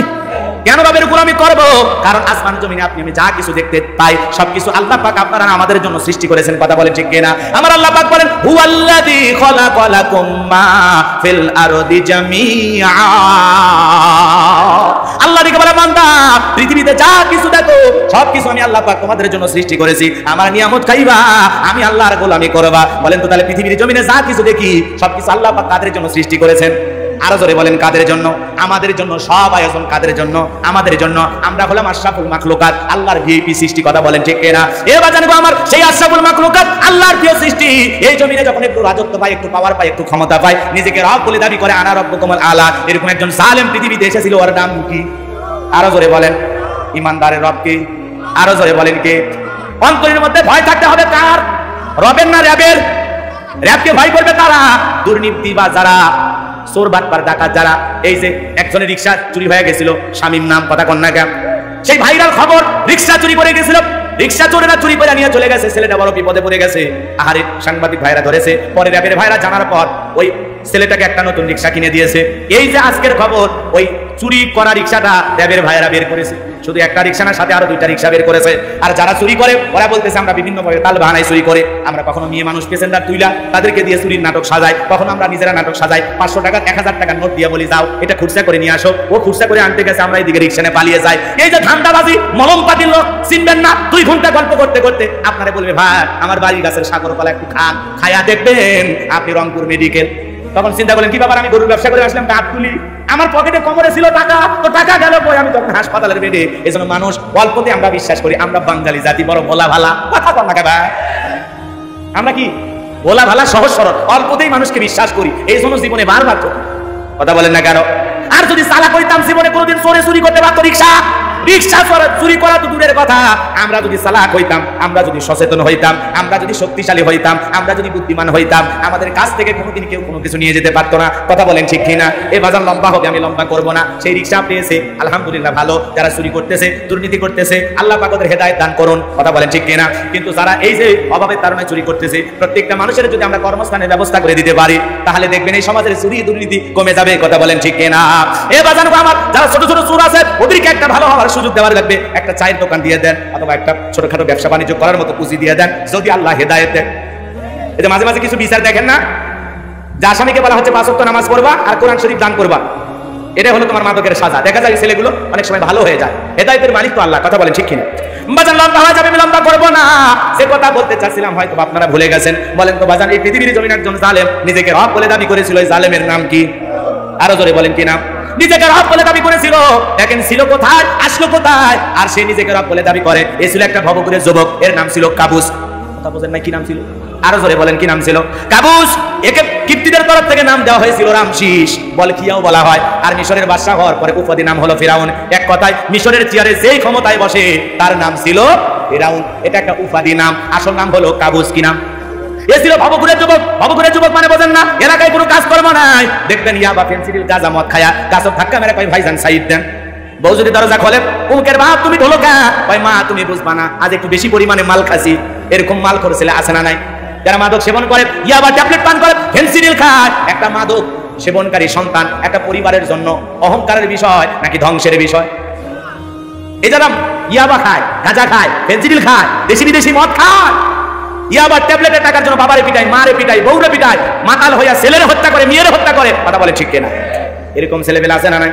কেন রবের গোলামি করব? কারণ আসমান জমিনে আপনি আমি যা কিছু দেখতে পাই, সবকিছু আল্লাহ পাক আপনারা আমাদের জন্য সৃষ্টি করেছেন। কথা বলেন ঠিক কিনা? আমার আল্লাহ পাক বলেন, হুয়াল্লাযী খালাকালাকুম মা ফিল আরদি জামিআ। আল্লাহ দিকে বলে, বান্দা পৃথিবীতে যা কিছু দেখো সবকিছু আমি আল্লাহ পাক তোমাদের জন্য সৃষ্টি করেছি। আমার নিয়ামত খাইবা, আমি আল্লাহর গোলামি করবা। বলেন তো তাহলে পৃথিবীর জমিনে যা কিছু দেখি সবকিছু আল্লাহ পাক কাদের জন্য সৃষ্টি করেছেন? আরো জোরে বলেন, কাদের জন্য? আমাদের জন্য। সব আয়োজন কাদের জন্য? আমাদের জন্য। আমরা হলাম আশরাফুল মাখলুকাত, আল্লাহর ভিআইপি সৃষ্টি। কথা বলেন ঠিক কিনা? এ বাজানগো আমার, সেই আশরাফুল মাখলুকাত, আল্লাহর প্রিয় সৃষ্টি, এই জমিনে যখন একটু রাজত্ব পায়, একটু পাওয়ার পায়, একটু ক্ষমতা পায়, নিজেকে রব বলে দাবি করে, আনা রব্বুকুমুল আলা, এরকম একজন জালেম পৃথিবীতে এসেছিল। ওর নাম কি? আরো জোরে বলেন। ইমানদারের রব কে? আরো জোরে বলেন কে? অন্তরের মধ্যে ভয় থাকতে হবে কার? রবের না র্যাবের? র্যাবকে ভয় করবে তারা, দুর্নীতি বা যারা চোর বাটপার ডাকাত যারা। এই যে একজনের রিক্সা চুরি হয়ে গেছিল, শামীম নাম, কথা কন্যা কেন, সেই ভাইরাল খবর, রিক্সা চুরি করে গেছিল, রিক্সা চোরেরা চুরি করে নিয়ে চলে গেছে, ছেলেটা বড় বিপদে পড়ে গেছে। আহারে, সাংবাদিক ভাইরা ধরেছে, পরে র্যাবের ভাইরা জানার পর ওই ছেলেটাকে একটা নতুন রিক্সা কিনে দিয়েছে। এই যে আজকের খবর, ওই চুরি করা রিক্সাটা র্যাবের ভাইরা বের করেছে। শুধু একটা রিক্সা না, সাথে আরো 2টা রিক্সা বের করেছে। আর যারা চুরি করে ওরা বলতেছে আমরা বিভিন্ন ভাবে তাল বাহানায় চুরি করে, আমরা কখনো মেয়ে মানুষ পেসেন্জার তুইলা তাদেরকে দিয়ে চুরির নাটক সাজাই, কখনো আমরা নিজেরা নাটক সাজাই, 500 টাকা 1000 টাকার নোট দিয়ে বলি যাও এটা খুচরা করে নিয়ে আসো, ও খুচরা করে আনতে গেছে, আমরা এইদিকে রিক্সা নিয়ে পালিয়ে যাই। এই যে ধান্দাবাজি, মলম পাতির লোক চিনবেন না, 2 ঘন্টা গল্প করতে করতে আপনারা বলবে ভাই আমার বাড়ির গাছের সাগর কলা একটু খান, খায়া দেখবেন আপনি রংপুর মেডিকেল। তখন চিন্তা করলেন কি ব্যাপার, আমি গরুর ব্যবসা করে আসলাম, কাঠ তুলি, আমার পকেটে কোমরে ছিল টাকা, তো টাকা গেল কই, আমি তখন হাসপাতালের বেডে। এজন্য মানুষ অল্পতে আমরা বিশ্বাস করি, আমরা বাঙালি জাতি বড় ভোলা ভালা, কথা কর না কেবা, আমরা কি ভোলা ভালা সহজ সরল, অল্পতেই মানুষকে বিশ্বাস করি, এই জন্য জীবনে বারবার কথা বলেন না কেন? আর যদি চালাক হইতাম জীবনে কোনোদিন চোরে চুরি করতে পারতো রিক্সা, রিক্সা চুরি করা তো দূরের কথা, আমরা যদি চালাক হইতাম, আমরা যদি সচেতন হইতাম, আমরা যদি শক্তিশালী হইতাম, আমরা যদি বুদ্ধিমান হইতাম, আমাদের কাছ থেকে কোনোদিন কেউ কোনো কিছু নিয়ে যেতে পারতো না। কথা বলেন ঠিক কিনা? এ বাজার লম্বা হবে, আমি লম্বা করবো না। সেই রিক্সা পেয়েছে আলহামদুলিল্লাহ, ভালো। যারা চুরি করতেছে, দুর্নীতি করতেছে, আল্লাহ পাক ওদের হেদায়েত দান করুন। কথা বলেন ঠিক কিনা? কিন্তু যারা এই যে অভাবের কারণে চুরি করতেছে, প্রত্যেকটা মানুষের যদি আমরা কর্মস্থানের ব্যবস্থা করে দিতে পারি, তাহলে দেখবেন এই সমাজের চুরি দুর্নীতি কমে যাবে। কথা বলেন ঠিক কিনা? এ বাজার আমার যারা ছোট ছোট চোর আছে, ওদেরকে একটা ভালো হওয়ার সুযোগ দেওয়ার লাগবে। একটা চায়ের দোকান দিয়ে দেন, অথবা একটা ছোটখাটো ব্যবসা বাণিজ্য করার মতো পুঁজি দিয়ে দেন, যদি আল্লাহ হেদায়েত দেন। এই যে মাঝে মাঝে কিছু বিচার দেখেন না, যে আসামিকে বলা হচ্ছে 5 ওয়াক্ত নামাজ পড়বা আর কোরআন শরীফ দান করবা, এটা হলো তোমার মাদকের সাজা। দেখা যায় ছেলেগুলো অনেক সময় ভালো হয়ে যায়, হেদায়েতের মালিক তো আল্লাহ। কথা বলেন ঠিক কিনা? বাজান লম্বা হয়ে যাবে, আমি লম্বা করবো না। যে কথা বলতে চাচ্ছিলাম হয়তো আপনারা ভুলে গেছেন। বলেন তো বাজান, এই পৃথিবীর জমিন একজন জালেম নিজেকে রব বলে দাবি করেছিল, ওই জালেমের নাম কি? আরো জোরে বলেন কি নাম? নিজেকে রব বলে দাবি করেছিল, দেখেন ছিল কোথায়, আসলো কোথায়, আর সে নিজেকে রব বলে দাবি করে। এ ছিল একটা ভবঘুরে যুবক, এর নাম ছিল কাবুস। কথা বোঝেন না? কি নাম ছিল? আরো জোরে বলেন কি নাম ছিল? কাবুস। একে কিপ্তিদের তরফ থেকে নাম দেওয়া হয়েছিল রামশিস, বলে কিয়াও বলা হয়। আর মিশরের বাদশা হওয়ার পরে উপাধি নাম হলো ফিরাউন। এক কথায় মিশরের চেয়ারে যেই ক্ষমতায় বসে তার নাম ছিল ফিরাউন। এটা একটা উপাধি নাম, আসল নাম হলো কাবুস। কি নাম? এ ছিল ভবঘুরের যুবক। ভবঘুরের যুবক মানে বোঝেন না, এলাকায় কোনো কাজ কর্ম নাই, দেখবেন ইয়াবা ফেন্সিডিল গাঁজা মদ খায়া গাছক ধাক্কা মেরে কয় ভাইজান সাইড দেন। বউ যদি দরজা খোলে, উমুকের বাপ তুমি ঢোলো কা, কয় মা তুমি বুঝবা না, আজ একটু বেশি পরিমাণে মাল খাসি। এরকম মাল করেছিল আছে না নাই? যারা মাদক সেবন করে, ইয়াবা ট্যাবলেট পান করে, ফেন্সিডিল খায়, একটা মাদক সেবনকারী সন্তান একটা পরিবারের জন্য অহংকারের বিষয় নাকি ধ্বংসের বিষয়? এই যারা ইয়াবা খায়, গাঁজা খায়, ফেন্সিডিল খায়, দেশি বিদেশি মদ খায়, ইয়াবা ট্যাবলেটের টাকার জন্য বাবারে পিটায়, মারে পিটায়, বউরে পিটায়, মাতাল হইয়া ছেলেরে হত্যা করে, মেয়েরে হত্যা করে। কথা বলে ঠিক কিনা? এরকম ছেলেবেলা আছে না নাই?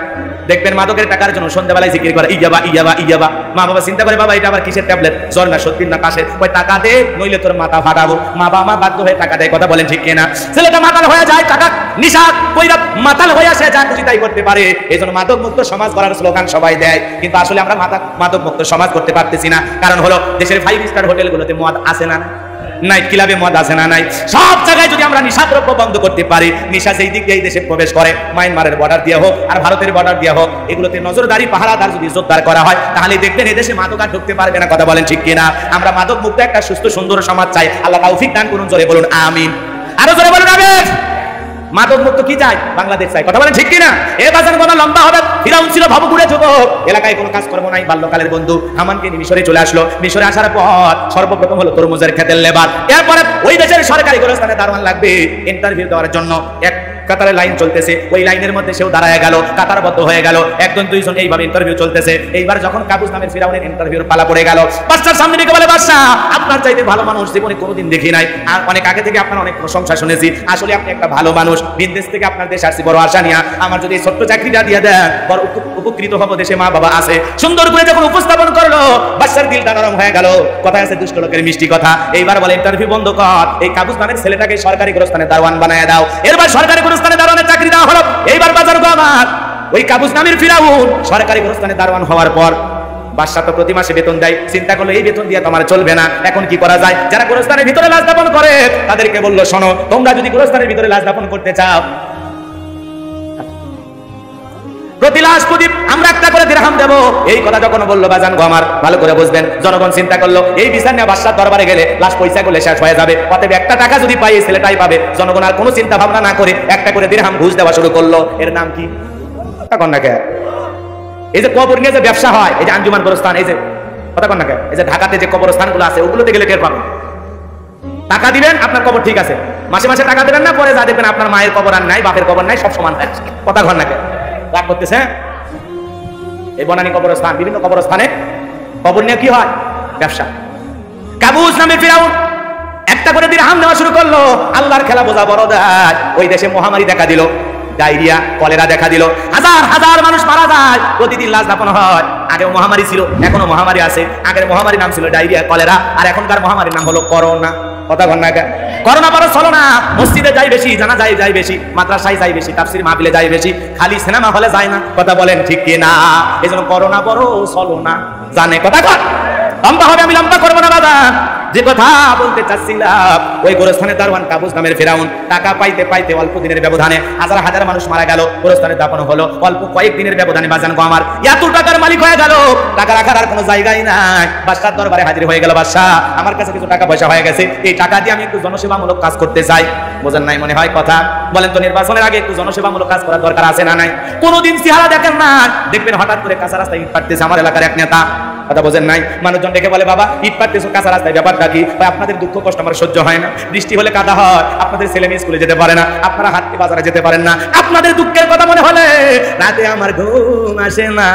দেখবেন মাদকের টাকার জন্য সন্ধ্যাবেলায় জিকির করে ইয়াবা ইয়াবা ইয়াবা। মা বাবা চিন্তা করে বাবা এটা আবার কিসের ট্যাবলেট, জ্বর না সত্যি না কাশে, কয় টাকা দে নইলে তোর মাথা ফাটাবো। মা বাবা বাধ্য হয়ে টাকা দেয়। কথা বলেন ঠিক কিনা? ছেলেটা মাতাল হয়ে যায়, টাকা নিশা কইরা মাতাল হয়ে সে যা খুশি তাই করতে পারে। এই জন্য মাদক মুক্ত সমাজ করার স্লোগান সবাই দেয়, কিন্তু আসলে আমরা মাদক মুক্ত সমাজ করতে পারতেছি না। কারণ হলো দেশের 5 স্টার হোটেলগুলোতে মদ আছে না, নাইট ক্লাবে মদ আছে না নাই? সব জায়গায় যদি আমরা নিশাদ্রব্য বন্ধ করতে পারি, নিশা যেই দিক দিয়ে দেশে প্রবেশ করে, মায়ানমারের বর্ডার দিয়ে হোক আর ভারতের বর্ডার দিয়ে হোক, এগুলোতে নজরদারি পাহারাদার যদি জোরদার করা হয়, তাহলে দেখবেন এদেশে মাদক আর ঢুকতে পারবে না। কথা বলেন ঠিক কিনা? আমরা মাদক মুক্ত একটা সুস্থ সুন্দর সমাজ চাই। আল্লাহ তৌফিক দান করুন। জোরে বলুন আমিন। আরো জোরে বলুন আমিন। মাদক মুক্ত কি চাই? বাংলাদেশ চাই। কথা বলেন ঠিক কিনা? এ বাজার গোনা লম্বা হবে। ফিরাউন ছিল ভবঘুরে যুবক, এলাকায় কোনো কাজ কর্ম নাই, বাল্যকালের বন্ধু হামানকে নিয়ে মিশরে চলে আসলো। মিশরে আসার পর সর্বপ্রথম হলো তরমুজের ক্ষেতের লেবার। এরপরে ওই দেশের সরকারি গোরস্থানে দারোয়ান লাগবে ইন্টারভিউ দেওয়ার জন্য। এক কাতারে লাইন চলতেছে, ওই লাইনের মধ্যে সেও দাঁড়ায় গেল, কাতারবদ্ধ হয়ে গেল, একজন দুইজন এইভাবে ইন্টারভিউ চলতেছে। এইবার যখন কাবুস নামের ফিরাউনের ইন্টারভিউর পালা পড়ে গেল, বাদশার সামনে রেখে বলে বাদশা আপনার চাইতে ভালো মানুষ জীবনে কোনোদিন দেখি নাই, আর অনেক আগে থেকে আপনার অনেক প্রশংসা শুনেছি, আসলে আপনি একটা ভালো মানুষ, বিদেশ থেকে আপনার দেশে আসছি বড় আশা নিয়া, আমার যদি ছোট্ট চাকরিটা দিয়ে দেন বড় উপকৃত হবো, দেশে মা বাবা আছে। সুন্দর করে যখন উপস্থাপন করলো, বাদশার দিলটা নরম হয়ে গেল। কথা আছে দুষ্ট লোকের মিষ্টি কথা। এইবার বলে ইন্টারভিউ বন্ধ কর, এই কাবুস নামের ছেলেটাকে সরকারি গোরস্থানে দারোয়ান বানায় দাও। এরবার সরকারি গোরস্থানে দারোয়ানের চাকরি দেওয়া হলো। এইবার বাজার গো আমার ওই কাবুস নামের ফিরাউন সরকারি গোরস্থানে দারোয়ান হওয়ার পর বাদশা তো প্রতি মাসে বেতন দেয়। চিন্তা করলো এই বেতন দিয়ে তো আমার চলবে না, এখন কি করা যায়? যারা গোরস্থানের ভিতরে লাশ দাফন করে তাদেরকে বললো শোনো, তোমরা যদি গোরস্থানের ভিতরে লাশ দাফন করতে চাও, প্রতি লাশ প্রতি আমরা একটা করে দিরহাম দেব। এই কথা যখন বললো বাজান গো আমার, ভালো করে বুঝবেন, জনগণ চিন্তা করলো এই বিচার নিয়ে বাদশার দরবারে গেলে লাশ পয়সা করলে শেষ হয়ে যাবে, অতএব একটা টাকা যদি পাই এই ছেলেটাই পাবে। জনগণ আর কোনো চিন্তা ভাবনা না করে একটা করে দিরহাম ঘুষ দেওয়া শুরু করলো। এর নাম কি? কথা না কে? এই যে কবর নিয়ে যে ব্যবসা হয়, এই যে আঞ্জুমান গোরস্থান, এই যে কথা কন না কে, এই যে ঢাকাতে যে কবরস্থানগুলো আছে ওগুলোতে গেলে টের পাবেন। টাকা দিবেন আপনার কবর ঠিক আছে, মাসে মাসে টাকা দেবেন না, পরে যা দেখবেন আপনার মায়ের কবর আর নাই, বাপের কবর নাই, সব সমান থাকে। কথা ঘর না কে? রাগ করতেছে? এই বনানী কবরস্থান, বিভিন্ন কবরস্থানে কবর নিয়ে কি হয়? ব্যবসা। কাবুস নামে ফিরাউন একটা করে দিরহাম নেওয়া শুরু করলো। আল্লাহর খেলা বোঝা বড় দেয়। ওই দেশে মহামারী দেখা দিল, ডায়রিয়া, কলেরা দেখা দিল, হাজার হাজার মানুষ মারা যায়, প্রতিদিন লাশ দাফন হয়। আগেও মহামারী ছিল, এখনো মহামারী আছে। আগের মহামারীর নাম ছিল ডায়রিয়া, কলেরা, আর এখনকার মহামারীর নাম হলো করোনা। কথা বল না? করোনা বড় চলো না, মসজিদে যাই বেশি, জানা যাই বেশি, মাদ্রাসায় যাই বেশি, তাফসীর মাহফিলে যাই বেশি, খালি সিনেমা হলে যায় না। কথা বলেন ঠিক কি না? এজন্য করোনা বড় চলো না, জানে কথা কর। লম্বা হবে, আমি লম্বা করবো না বাবা। যে কথা বলতে চাচ্ছিলাম, ওই গোরস্থানের দারওয়ান কাবুস নামের ফিরাউন টাকা পাইতে পাইতে অল্প দিনের ব্যবধানে হাজার হাজার মানুষ মারা গেল, গোরস্থানে দাফন হলো অল্প কয়েক দিনের ব্যবধানে। বাজান গো আমার, এত টাকার মালিক হয়ে গেল, টাকা রাখার আর কোনো জায়গাই নাই। বাদশার দরবারে হাজির হয়ে গেল, বাদশা আমার কাছে কিছু টাকা পয়সা হয়ে গেছে, এই টাকা দিয়ে আমি একটু জনসেবামূলক কাজ করতে চাই। বোঝেন নাই মনে হয় কথা? বলেন তো, নির্বাচনের আগে একটু জনসেবামূলক কাজ করার দরকার আছে না নাই? কোনোদিন চেহারা দেখেন না, দেখবেন হঠাৎ করে কাঁচা রাস্তায় ইট পাড়তেছে আমার এলাকার এক নেতা। কথা বোঝেন নাই? মানুষজন ডেকে বলে, বাবা ইট পাড়তেছো কাঁচা রাস্তায়, ব্যাপারটা কি? ভাই আপনাদের দুঃখ কষ্ট আমার সহ্য হয় না, বৃষ্টি হলে কাদা হয়, আপনাদের ছেলে মেয়ে স্কুলে যেতে পারে না, আপনারা হাঁটতে বাজারে যেতে পারেন না, আপনাদের দুঃখের কথা মনে হলে রাতে আমার ঘুম আসে না।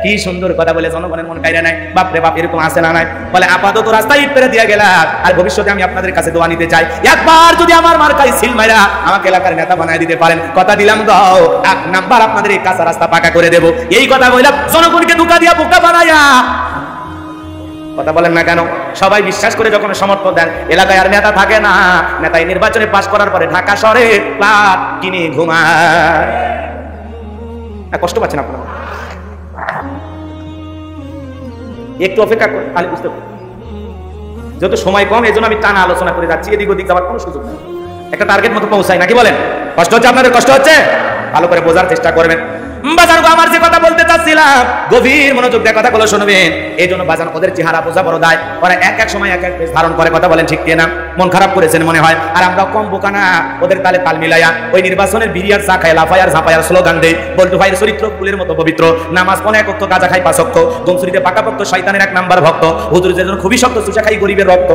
কি সুন্দর কথা বলে জনগণের মন কাইরা নাই। বাপরে বাপ, এরকম আসে না নাই? বলে আপাতত রাস্তায় ইট পেরে দিয়ে গেলাম, আর ভবিষ্যতে আমি আপনাদের কাছে দোয়া নিতে চাই, একবার যদি আমার মার্কায় সিল মাইরা আমাকে এলাকার নেতা বানায় দিতে পারেন, কথা দিলাম দাও, 1 নাম্বার আপনাদের এই কাঁচা রাস্তা পাকা করে দেব। এই কথা বললাম, জনগণকে ধোঁকা দিয়া বোকা বানায়া। কথা বলেন না কেন? সবাই বিশ্বাস করে যখন সমর্থন দেন, এলাকায় আর নেতা থাকে না। নেতাই নির্বাচনে পাশ করার পরে ঢাকা শহরে ফ্ল্যাট কিনে ঘুমায়। কষ্ট পাচ্ছেন আপনারা? একটু অপেক্ষা করে তাহলে বুঝতে পারবেন। যত সময় কম, এই জন্য আমি টানা আলোচনা করে যাচ্ছি, এদিক ওদিক যাওয়ার কোনো সুযোগ নেই, একটা টার্গেট মতো পৌঁছাই নাকি বলেন? কষ্ট হচ্ছে আপনাদের? কষ্ট হচ্ছে? ভালো করে বোঝার চেষ্টা করবেন। বাজান গো আমার, যে কথা বলতে চাচ্ছিলাম, গভীর মনোযোগ দিয়ে কথাগুলো শুনবেন। এই জন্য বাজান ওদের চেহারা বোঝা বড় দায়, ওরা এক এক সময় এক এক বেশ ধারণ করে। কথা বলেন ঠিক কি না? মন খারাপ করেছেন মনে হয়, আর আমরা কম বোকা না, ওদের তালে তাল মিলাইয়া ওই নির্বাচনের বিরিয়ার চা খায়, লাফায়ার ঝাঁপায়ার স্লোগান দেয়। বল্টু ভাইয়ের চরিত্র ফুলের মতো পবিত্র, নামাজ পড়ে এক ওয়াক্ত, গাঁজা খাই 5 ওয়াক্ত, গমসুরিতে পাকাপোক্ত, শয়তানের 1 নাম্বার ভক্ত, হুজুর যেজন খুবই শক্ত, চুষা খাই গরিবের রক্ত।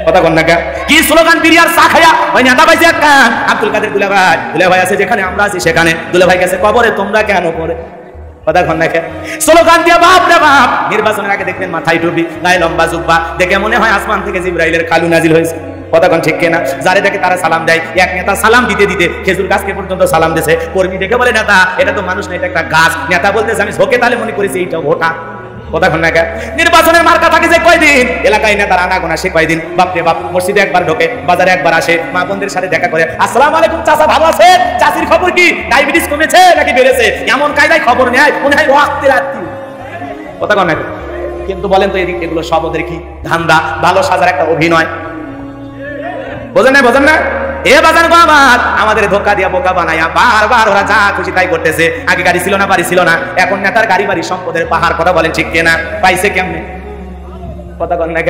কথা কন না? কি স্লোগান বিরিয়ার চা খায়া ওই নেতা পাইছে একটা আব্দুল কাদের দুলাভাই, দুলাভাই আছে যেখানে আমরা আছি সেখানে, দুলাভাই গেছে কবরে, তোমরা কেন পড়ে? কথা কন না? স্লোগান দিয়া বাপ রে বাপ। নির্বাচনের আগে দেখবেন মাথায় টুপি, গায়ে লম্বা জুব্বা, দেখে মনে হয় আসমান থেকে জিবরাইলের খালু নাজিল হয়েছে। কথা কন ঠিক কিনা? যারে দেখে তারা সালাম দেয়। এক নেতা সালাম দিতে দিতে খেজুর গাছকে পর্যন্ত সালাম দিয়েছে। কর্মী দেখে বলে, নেতা এটা তো মানুষ না, এটা একটা গাছ। নেতা বলতেছে, আমি ঝোঁকে তালে মনে করেছি এইটা ভোটা। কথা কন না? নির্বাচনের মার্কা থাকে যে কয়দিন, এলাকায় নেতার আনাগোনা সে কয়দিন। বাপরে বাপ, মসজিদে একবার ঢোকে, বাজারে একবার আসে, মা বোনদের সাথে দেখা করে, আসসালামু আলাইকুম চাচা, ভালো আছেন? চাচির খবর কি? ডায়াবেটিস কমেছে নাকি বেড়েছে? এমন কায়দায় খবর নেয় মনে হয় রক্তের আত্মীয়। কথা কন না? কিন্তু বলেন তো, এদিক এগুলো সব ওদের কি ধান্দা? ভালো সাজার একটা অভিনয়। বোঝেন না? বোঝেন না? এ বাজান গো আমার, আমাদের ধোকা দিয়া বোকা বানায়া বারবার ওরা যা খুশি তাই করতেছে। আগে গাড়ি ছিল না, বাড়ি ছিল না, এখন নেতার গাড়ি বাড়ি সম্পদের পাহাড়। কথা বলেন ঠিক কিনা? পাইছে কেমনে? কথা কন না?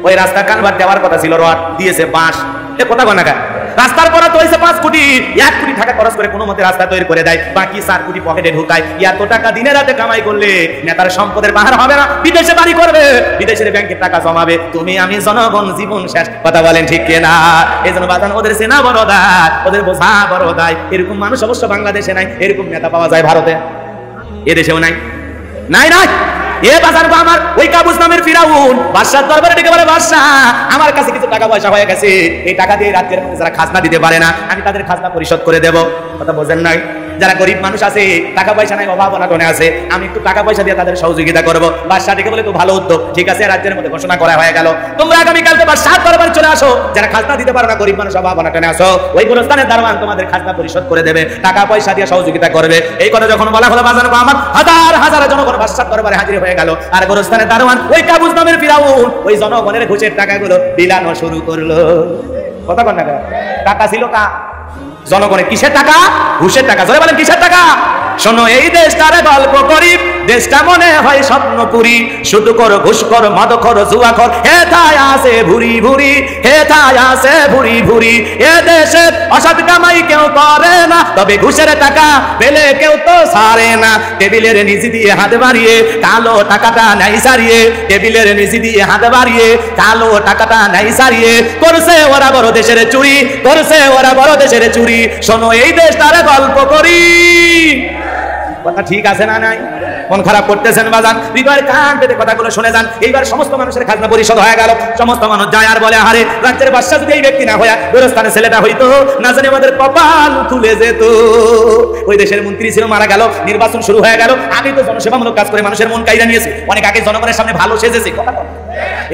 ওই রাস্তা কালভার দেওয়ার কথা ছিল, রড দিয়েছে বাঁশ। এ কথা কন না? রাস্তার করা তো হয়েছে 5 কোটি, 1 কোটি টাকা খরচ করে কোনো মতে রাস্তা তৈরি করে দেয়, বাকি 4 কোটি পকেটে ঢুকায়। এত টাকা দিনে রাতে কামাই করলে নেতার সম্পদের পাহাড় হবে না? বিদেশে বাড়ি করবে, বিদেশের ব্যাংকে টাকা জমাবে, তুমি আমি জনগণ জীবন শেষ। কথা বলেন ঠিক কিনা? এই জন্য বাজান ওদের সেনা বড় দায়, ওদের বোঝা বড় দায়। এরকম মানুষ অবশ্য বাংলাদেশে নাই, এরকম নেতা পাওয়া যায় ভারতে, এদেশেও নাই। নাই নাই এ বাজার গো আমার, ওই কাবুস নামের ফিরাউন বাদশার দরবারে ডেকে বলে, বাদশাহ আমার কাছে কিছু টাকা পয়সা হয়ে গেছে, এই টাকা দিয়ে রাজ্যের মধ্যে যারা খাজনা দিতে পারে না, আমি তাদের খাজনা পরিশোধ করে দেব। কথা বোঝেন নাই? যারা গরিব মানুষ আছে, টাকা পয়সা নাই, অভাব অনাটনে আছে, আমি একটু টাকা পয়সা দিয়ে তাদের সহযোগিতা করবো। বাদশাহ ডেকে বলে, তো ভালো উদ্যোগ, ঠিক আছে, রাজ্যের মধ্যে ঘোষণা করা হয়ে গেল, তোমরা আগামীকালকে বাদশার দরবারে চলে আসো, যারা খাজনা দিতে পারো না, গরিব মানুষ, অভাব অনাটনে আসো, ওই গোরস্থানের দারোয়ান তোমাদের খাজনা পরিশোধ করে দেবে, টাকা পয়সা দিয়ে সহযোগিতা করবে। এই কথা যখন বলা হলো বাজার গো আমার, হাজার হাজার জনগণ বাদশার দরবারে হাজির হয়ে গেল, আর গোরস্থানের দারোয়ান ওই কাবুস নামের ফিরাউন ওই জনগণের ঘুষের টাকাগুলো বিলানো শুরু করলো। কথা কন না? টাকা ছিল কা জনগণের, কিসের টাকা? ঘুষের টাকা। জোরে বলেন, কিসের টাকা? শোনো এই দেশটার গল্প করি, দেশটা মনে হয় স্বপ্নপুরী, শুধু করো ঘুষ করো মদ করো জুয়া কর, হেথায় আছে ভুরি ভুরি, হেথায় আছে ভুরি ভুরি। এ দেশে অসৎ কামাই কেউ করে না, তবে ঘুষের টাকা পেলে কেউ তো ছাড়ে না। টেবিলের নিচে দিয়ে হাত বাড়িয়ে কালো টাকাটা নাই সারিয়ে, টেবিলের নিচে দিয়ে হাত বাড়িয়ে কালো টাকাটা নাই সারিয়ে, করছে ওরা বড় দেশের চুরি, করছে ওরা বড় দেশের চুরি। শোনো এই দেশটার গল্প করি। কথা ঠিক আছে না নাই? মন খারাপ করতেছেন বাজান, হৃদয়ের কান পেতে কথাগুলো শুনে যান। এইবার সমস্ত মানুষের খাজনা পরিশোধ হয়ে গেল, সমস্ত মানুষ যায় আর বলে আরে রাজ্যের বাদশা যদি এই ব্যক্তি না হইয়া গোরস্থানে ছেলেটা হইতো, না জানি আমাদের কপাল খুলে যেত। ওই দেশের মন্ত্রী ছিল, মারা গেল, নির্বাচন শুরু হয়ে গেল। আমি তো জনসেবামূলক কাজ করে মানুষের মন কাইরা নিয়েছি, অনেক আগে জনগণের সামনে ভালো সেজেছি।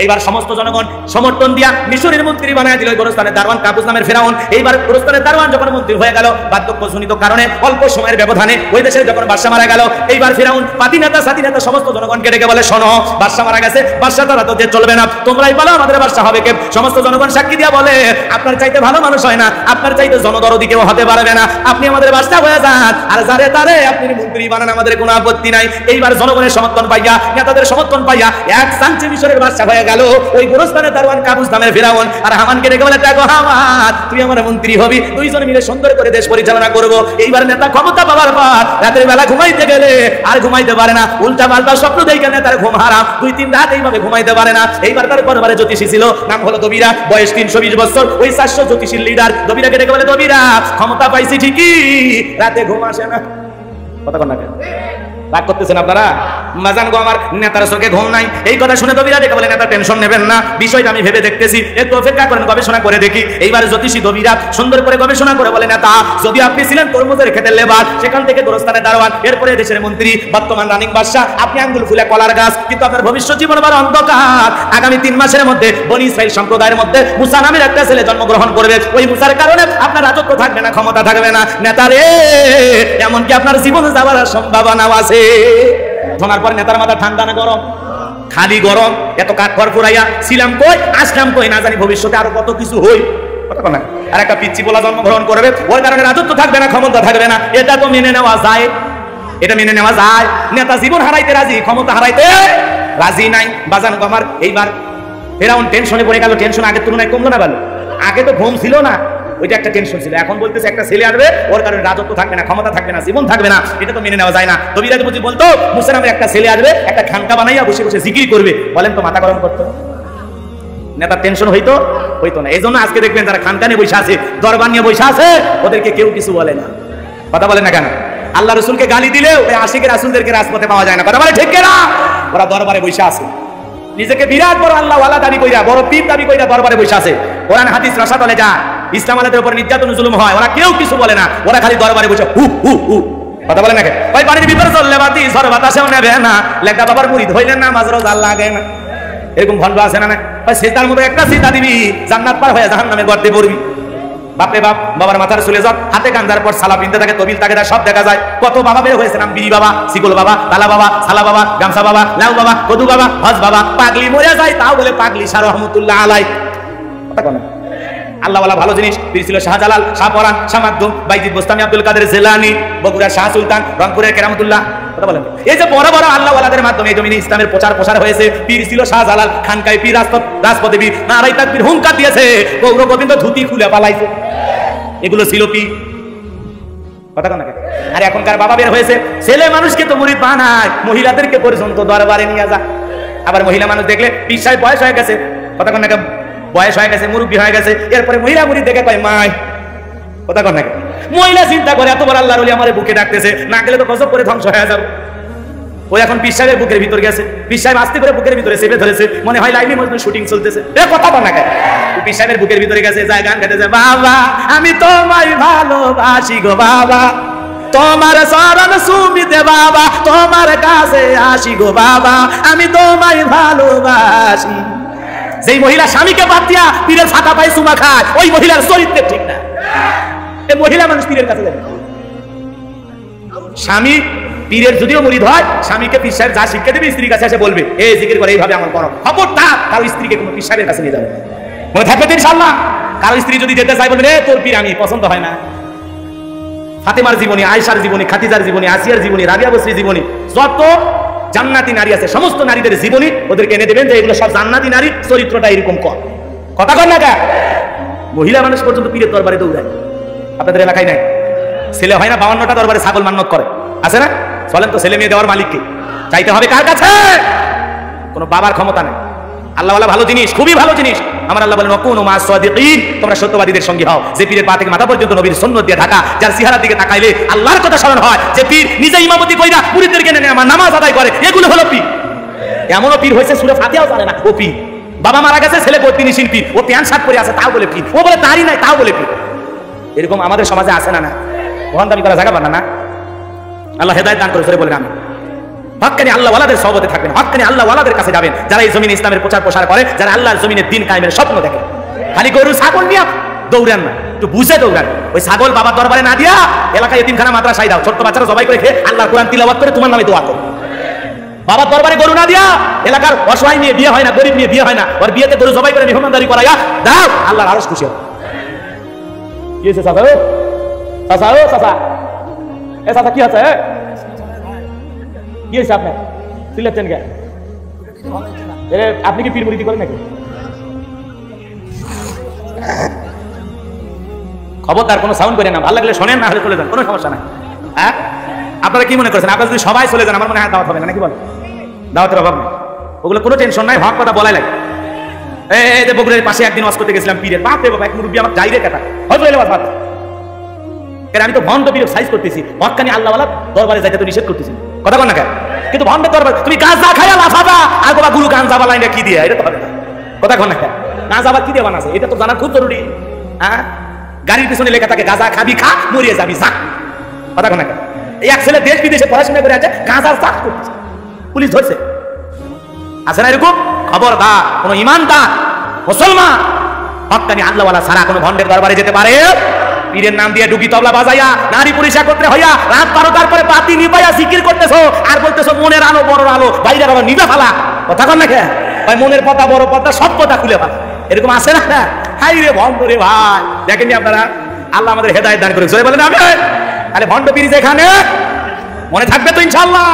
এইবার সমস্ত জনগণ সমর্থন দিয়া মিশরের মন্ত্রী বানায় দিল গোরস্থানের দারওয়ান কাবুস নামের ফেরাউন। এইবার গোরস্থানের দারওয়ান যখন মন্ত্রী হয়ে গেল, বার্ধক্যজনিত কারণে অল্প সময়ের ব্যবধানে ওই দেশের যখন বাদশা মারা গেল, এইবার ফেরাউন পাতি নেতা সাথী নেতা সমস্ত জনগণকে ডেকে বলে শোনো, বাদশা মারা গেছে, বাদশা দ্বারা তো চলবে না, তোমরাই বলো আমাদের বাদশা হবে কে। সমস্ত জনগণ সাক্ষী দিয়া বলে আপনার চাইতে ভালো মানুষ হয় না, আপনার চাইতে জনদরদি কেউ হতে পারবে না, আপনি আমাদের বাদশা হয়ে যান, আর যারে তারে আপনি মন্ত্রী বানান, আমাদের কোনো আপত্তি নাই। এইবার জনগণের সমর্থন পাইয়া, নেতাদের সমর্থন পাইয়া এক চান্সে মিশরের বাদশা হয়ে গেল ওই গোরস্থানের দারওয়ান কাবুস নামের ফেরাউন। আর হামানকে ডেকে বলে দেখো হামান, তুই আমার মন্ত্রী হবি, দুইজন মিলে সুন্দর করে দেশ পরিচালনা করব। এইবার নেতা ক্ষমতা পাওয়ার পর রাতের বেলা ঘুমাইতে গেলে আর ঘুমাইতে পারে না, উল্টা পাল্টা স্বপ্ন দেখে নেতার ঘুম হারাম, 2-3 রাত এইভাবে ঘুমাইতে পারে না। এইবার তার পরিবারে জ্যোতিষী ছিল, নাম হলো দবিরা, বয়স 320 বছর। ওই 400 জ্যোতিষীর লিডার দবিরাকে ডেকে বলে দবিরা ক্ষমতা পাইছি ঠিকই, রাতে ঘুম আসে না। কথা কন না কেন? রাগ করতেছেন আপনারা? মাজান গো আমার নেতার চোখে ঘুম নাই। এই কথা শুনে দবিরা ডেকে বলে নেতা টেনশন নেবেন না, বিষয়টা আমি ভেবে দেখতেছি, একটু অপেক্ষা করেন, গবেষণা করে দেখি। এইবার জ্যোতিষী দবিরা সুন্দর করে গবেষণা করে বলে নেতা যদি আপনি ছিলেন তরমুজের খেতের লেবার, সেখান থেকে গোরস্থানের দারওয়ান, এরপরে দেশের মন্ত্রী, বর্তমান রানিং বাদশা, আপনি আঙ্গুল ফুলে কলার গাছ, কিন্তু আপনার ভবিষ্যৎ জীবন বড় অন্ধকার। আগামী 3 মাসের মধ্যে বনি ইসরাইল সম্প্রদায়ের মধ্যে মুসা নামের একটা ছেলে জন্মগ্রহণ করবে, ওই মুসার কারণে আপনার রাজত্ব থাকবে না, ক্ষমতা থাকবে না। নেতা রে, এমনকি আপনার জীবন যাওয়ার সম্ভাবনাও আছে। শোনার পর নেতার মাথা ঠান্ডা না গরম? খালি গরম। এত কাঠ খড় ফুরাইয়া ছিলাম কই, আসলাম কই, না জানি ভবিষ্যতে আরো কত কিছু হই। আর একটা পিচ্চি পোলা জন্মগ্রহণ করবে, ওর কারণে রাজত্ব থাকবে না, ক্ষমতা থাকবে না, এটা তো মেনে নেওয়া যায়? এটা মেনে নেওয়া যায়? নেতা জীবন হারাইতে রাজি, ক্ষমতা হারাইতে রাজি নাই। বাজান আমার এইবার ফেরাউন টেনশনে পড়ে গেল। টেনশন আগের তুলনায় কমলো না ভালো? আগে তো ঘুম ছিল না, ওইটা একটা টেনশন ছিল। এখন বলতেছে একটা ছেলে আসবে, ওর কারণে রাজত্ব থাকবে না, ক্ষমতা থাকবে না, জীবন থাকবে না, এটা তো মেনে নেওয়া যায় না। দবিরাজ বুঝি বলতো মুসা নামের একটা ছেলে আসবে, একটা খানকা বানাইয়া বসে বসে জিকির করবে, বলেন তো মাথা গরম করতো? নেতার টেনশন হইতো? হইতো না। এই জন্য আজকে দেখবেন যারা খানকা নিয়ে বসে আছে, দরবার নিয়ে বসে আছে, ওদেরকে কেউ কিছু বলে না। কথা বলে না কেন? আল্লাহ রসুলকে গালি দিলে ওই আশিকে রাসূলদেরকে রাজপথে পাওয়া যায় না। কথা বলে ঠিক না? ওরা দরবারে বসে আছে, নিজেকে বিরাট বড় আল্লাহ ওয়ালা দাবি কইরা, বড় পীর দাবি কইরা দরবারে বসে আছে। কোরআন হাদিস রসাতলে যায়, ইসলাম আলাদের উপর নির্যাতন জুলুম হয়, ওরা কেউ কিছু বলে না, ওরা খালি দরবারে বসে হু হু হু। কথা বলে না কেন? ভাই পানির বিপরে চললে বাতি ঝড় বাতাসেও নেবে না, লেখা বাবার মুরিদ হইলে না মাঝ রোজ আল্লাহ লাগে না। এরকম ভণ্ড আছে না? ভাই সিজদার মতো একটা সিজদা দিবি, জান্নাত পার হয়ে জাহান্নামে গর্তে পড়বি। বাপরে বাপ, বাবার মাথার চলে যাক, হাতে গান্ধার পর সালা পিনতে থাকে, তবিল থাকে, সব দেখা যায়। কত বাবা বের হয়েছে, নাম বিড়ি বাবা, শিকল বাবা, তালা বাবা, সালা বাবা, গামছা বাবা, লাউ বাবা, কদু বাবা, হজ বাবা। পাগলি মরে যায় তাও বলে পাগলি শাহ রহমতুল্লাহ আলাই। কথা কোন আল্লাহওয়ালা ভালো জিনিস। পীর ছিল শাহজালাল, শাহ পরান, শাহ মাকদুম, বাইজিদ বোস্তামি, আব্দুল কাদের জিলানী, বগুড়ার শাহ সুলতান, রংপুরের কেরামতুল্লাহ। কথা বলেন, এই যে বড় বড় আল্লাহওয়ালাদের মাধ্যমে এই জমিনে ইসলামের প্রচার হয়েছে। পীর ছিল শাহজালাল, খানকায় পীর, রাজপথে পীর, নারাই তাকবীর হুঙ্কার দিয়েছে, গৌর গোবিন্দ ধুতি খুলে পালাইছে, এগুলো ছিল পীর। কথা কোন? আর এখনকার বাবা বের হয়েছে, ছেলে মানুষকে তো মুরিদ বানায়, মহিলাদেরকে পর্যন্ত দরবারে নিয়ে যায়। আবার মহিলা মানুষ দেখলে পীর সাহেব বয়স হয়ে গেছে, কথা কোন, বয়স হয়ে গেছে, মুরব্বী হয়ে গেছে, এরপরে মহিলা মুরিদ দেখে কয় মাই। কথা কোন? মহিলা চিন্তা করে এত বড় আল্লাহর ওলি আমার বুকে ডাকতেছে, না গেলে তো গজব করে ধ্বংস হয়ে যাবে। ওই এখন পীর সাহেবের বুকের ভিতর গেছে, পীর সাহেব আস্তে করে বুকের ভিতরে চেপে ধরেছে, মনে হয় লাইলি মজনু শুটিং চলতেছে। কথা বল না কেন? পীর সাহেবের বুকের ভিতরে গেছে, যায় গান গাইতেছে, বাবা আমি তোমায় ভালোবাসি গো বাবা, তোমার চরণ সুমিতে বাবা, তোমার কাছে আসি গো বাবা, আমি তোমায় ভালোবাসি। যেই মহিলা স্বামীকে বাদ দিয়া পীরের ফাঁকা পায়ে চুমা খায়, ওই মহিলার চরিত্র ঠিক না। এই মহিলা মানুষ পীরের কাছে যাবে। স্বামী পীরের যদিও মুরিদ হয়, স্বামীকে পীর সাহেব যা শিক্ষা দেবে স্ত্রীর কাছে এসে বলবে, এই জিকির করে এইভাবে আমল করো। খবরদার কারো স্ত্রীকে কোনো পীর সাহেবের কাছে নিয়ে যাবে, মনে থাকবে তো ইনশাআল্লাহ। কারো স্ত্রী যদি যেতে চাই বলবে, রে তোর পীর আমি পছন্দ হয় না, ফাতেমার জীবনী, আয়েশার জীবনী, খাদিজার জীবনী, আসিয়ার জীবনী, রাবিয়া বসরির জীবনী, যত জান্নাতি নারী আছে সমস্ত নারীদের জীবনী ওদেরকে এনে দেবেন যে এগুলো সব জান্নাতি নারী, চরিত্রটা এরকম কর। কথা কর না কা? মহিলা মানুষ পর্যন্ত পীরের দরবারে দৌড়ায়। আপনাদের এলাকায় নাই? ছেলে হয় না 52টা দরবারে ছাগল মান্নত করে, আছে না? চলেন তো ছেলে মেয়ে দেওয়ার মালিককে চাইতে হবে কার কাছে? কোনো বাবার ক্ষমতা নেই। আল্লাহওয়ালা ভালো জিনিস, খুবই ভালো জিনিস। আমার আল্লাহ বলেন ওয়াকুনু মা'আস সাদিকিন, তোমরা সত্যবাদীদের সঙ্গী হও। যে পীরের পা থেকে মাথা পর্যন্ত নবীর সুন্নাত দিয়ে ঢাকা, যার চেহারার দিকে তাকাইলে আল্লাহর কথা স্মরণ হয়, যে পীর নিজে ইমামতি কইরা মুরিদদেরকে এনে আমার নামাজ আদায় করে, এগুলো হলো পীর। এমনও পীর হয়েছে সূরা ফাতিহাও জানে না, ও পীর। বাবা মারা গেছে, ছেলে বর্তিনী শিল্পী, ও প্যান্ট শার্ট পরে আছে, তাও বলে পীর। ও বলে তারই নাই, তাও বলে পীর। এরকম আমাদের সমাজে আছে না? না, ভণ্ডামি করা জায়গা বানা না। আল্লাহ হেদায়েত দান করে সরে বলেন আমি। হক্কানি আল্লাহ ওয়ালাদের সহবতে থাকবেন, হক্কানি আল্লাহ ওয়ালাদের কাছে যাবেন, যারা এই জমিনে ইসলামের প্রচার প্রসার করে, যারা আল্লাহর জমিনে দ্বীন কায়েমের স্বপ্ন দেখে। খালি গরু ছাগল নিয়ে দৌড়ান না, একটু বুঝে দৌড়ান। ওই ছাগল বাবার দরবারে না দিয়া এলাকায় এতিমখানা মাদ্রাসায় দাও, ছোট্ট বাচ্চারা জবাই করে খেয়ে আল্লাহর কোরআন তিলাওয়াত করে তোমার নামে দোয়া করো। বাবার দরবারে গরু না দিয়া এলাকার অসহায় নিয়ে বিয়ে হয় না, গরিব নিয়ে বিয়ে হয় না, ওর বিয়েতে গরু জবাই করে মেহমানদারি করাইয়া দাও, আল্লাহর আরশ খুশি হবে। কি হয়েছে চাচা? চাচা ও চাচা, এ চাচা কি আছে? কি হয়েছে আপনার? সিলেটেন গে? আপনি কি পীর মুরিদি করেন নাকি? খবরদার কোনো সাউন্ড করে না, ভালো লাগলে শোনেন, না হলে চলে যান, কোনো সমস্যা নাই। হ্যাঁ, আপনারা কি মনে করছেন? আপনারা যদি সবাই চলে যান আমার মনে হয় দাওয়াত হবে না, নাকি বলেন? দাওয়াতের অভাব নেই, ওগুলো কোনো টেনশন নাই, হক কথা বলাই লাগে। এই যে বগুড়ার পাশে একদিন ওয়াজ করতে গেছিলাম পীরের, বাপ রে বাবা, এক মুরব্বী আমার যাই রে কথা হয়তো এলে বাদ। আমি তো ভণ্ড পীর সাইজ করতেছি, হক্কানি আল্লাহওয়ালা দরবারে যাইতে তো নিষেধ করতেছি, কথা বল না কেন? কিন্তু ভণ্ডের দরবার তুমি গাঁজা খাইয়া লাফাবা আর বাবা গুরু গাঁজা বালাইনা কি দিয়ে, এটা তো হবে না, কথা কন না কেন? গাঁজা আবার কি দিয়ে বানাছে এটা তো জানা খুব জরুরি। হ্যাঁ, গাড়ির পিছনে লেখা থাকে গাঁজা খাবি খা, মরিয়ে যাবি যা, কথা কন না কেন? এক ছেলে দেশ বিদেশে পড়াশোনা করে আছে, গাঁজার চাষ করতেছে, পুলিশ ধরছে, আছে না এরকম? খবরদার, কোন ইমানদার মুসলমান হক্কানি আল্লাহওয়ালা ছাড়া কোনো ভণ্ডের দরবারে যেতে পারে? পীরের নাম দিয়ে ডুগি তবলা বাজাইয়া নারী পুলিশ একত্রে হইয়া রাত 12টার পরে বাতি নিবাইয়া জিকির করতেছো আর বলতেছো মনের আলো বড় আলো, বাইরে আলো নিভে ফেলা, কথা কন না কেন? ভাই মনের পর্দা বড় পর্দা সব কথা খুলে ফেলা, এরকম আছে না? হাই রে ভণ্ড রে ভাই, দেখেননি আপনারা? আল্লাহ আমাদের হেদায়েত দান করেছে, বলেন আমি। আরে ভণ্ড পীর যেখানে মনে থাকবে তো ইনশাআল্লাহ।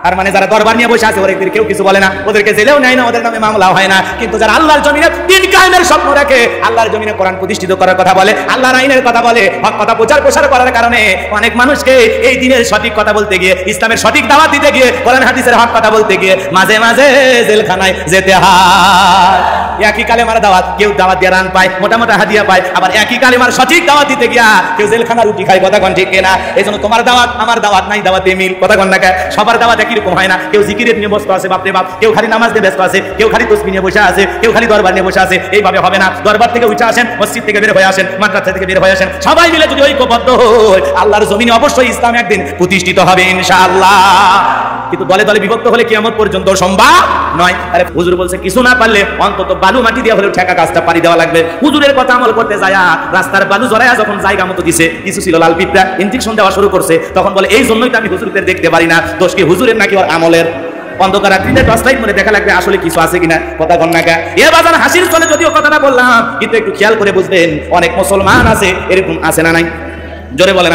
আর মানে যারা দরবার নিয়ে বসে আছে ওদের কেউ কিছু বলে না, ওদেরকে জেলেও নেয় না, ওদের নামে মামলা হয় না। কিন্তু যারা আল্লাহর জমিনে দ্বীন কায়েমের স্বপ্ন রাখে, আল্লাহর জমিনে কোরআন প্রতিষ্ঠিত করার কথা বলে, আল্লাহর আইনের কথা বলে, হক কথা প্রচার প্রসার করার কারণে অনেক মানুষকে এই দিনের সঠিক কথা বলতে গিয়ে, ইসলামের সঠিক দাওয়াত দিতে গিয়ে, কোরআন হাদিসের হক কথা বলতে গিয়ে মাঝে মাঝে জেলখানায় যেতে হয়। একই কালেমার দাওয়াত, কেউ দাওয়াত দিয়ে রান পায়, মোটা মোটা হাদিয়া পায়, আবার একই কালেমার সঠিক দাওয়াত দিতে গিয়া কেউ জেলখানা রুটি খায়, কথা কন ঠিক কিনা? এই জন্য তোমার দাওয়াত আমার দাওয়াত নাই, দাওয়াতে মিল, কথা কন না কেন? সবার দাওয়াত একই রকম হয় না। কেউ জিকিরের নিয়ে ব্যস্ত আছে, বাপরে বাপ, কেউ খালি নামাজ দিয়ে ব্যস্ত আছে, কেউ খালি তসবিহ নিয়ে বসে আছে, কেউ খালি দরবার নিয়ে বসে আছে। এইভাবে হবে না। দরবার থেকে উঠে আসেন, মসজিদ থেকে বের হয়ে আসেন, মাদ্রাসা থেকে বের হয়ে আসেন, সবাই মিলে যদি ঐক্যবদ্ধ হই, আল্লাহর জমিনে অবশ্যই ইসলাম একদিন প্রতিষ্ঠিত হবে ইনশাআল্লাহ। কিন্তু দলে দলে বিভক্ত হলে কিয়ামত পর্যন্ত সম্ভব নয়। আরে হুজুর বলছে কিছু না পারলে অন্তত বালু মাটি দিয়ে হলেও ঠেকা কাজটা পারি দেওয়া লাগবে। হুজুরের কথা আমল করতে যায় রাস্তার বালু জড়াইয়া যখন জায়গা মতো দিছে, কিছু ছিল লাল পিঁপড়া ইনজেকশন দেওয়া শুরু করছে, তখন বলে এই জন্যই তো আমি হুজুরদের দেখতে পারি না। দোষ কি হুজুরের নাকি ওর আমলের? অন্ধকার রাত্রিতে টর্চ লাইট মনে দেখা লাগবে আসলে কিছু আছে কিনা, কথা কন না কেন? এ বাজার হাসির চলে যদিও কথাটা বললাম, কিন্তু একটু খেয়াল করে বুঝবেন অনেক মুসলমান আছে এরকম, আছে না নাই? জোরে বলেন।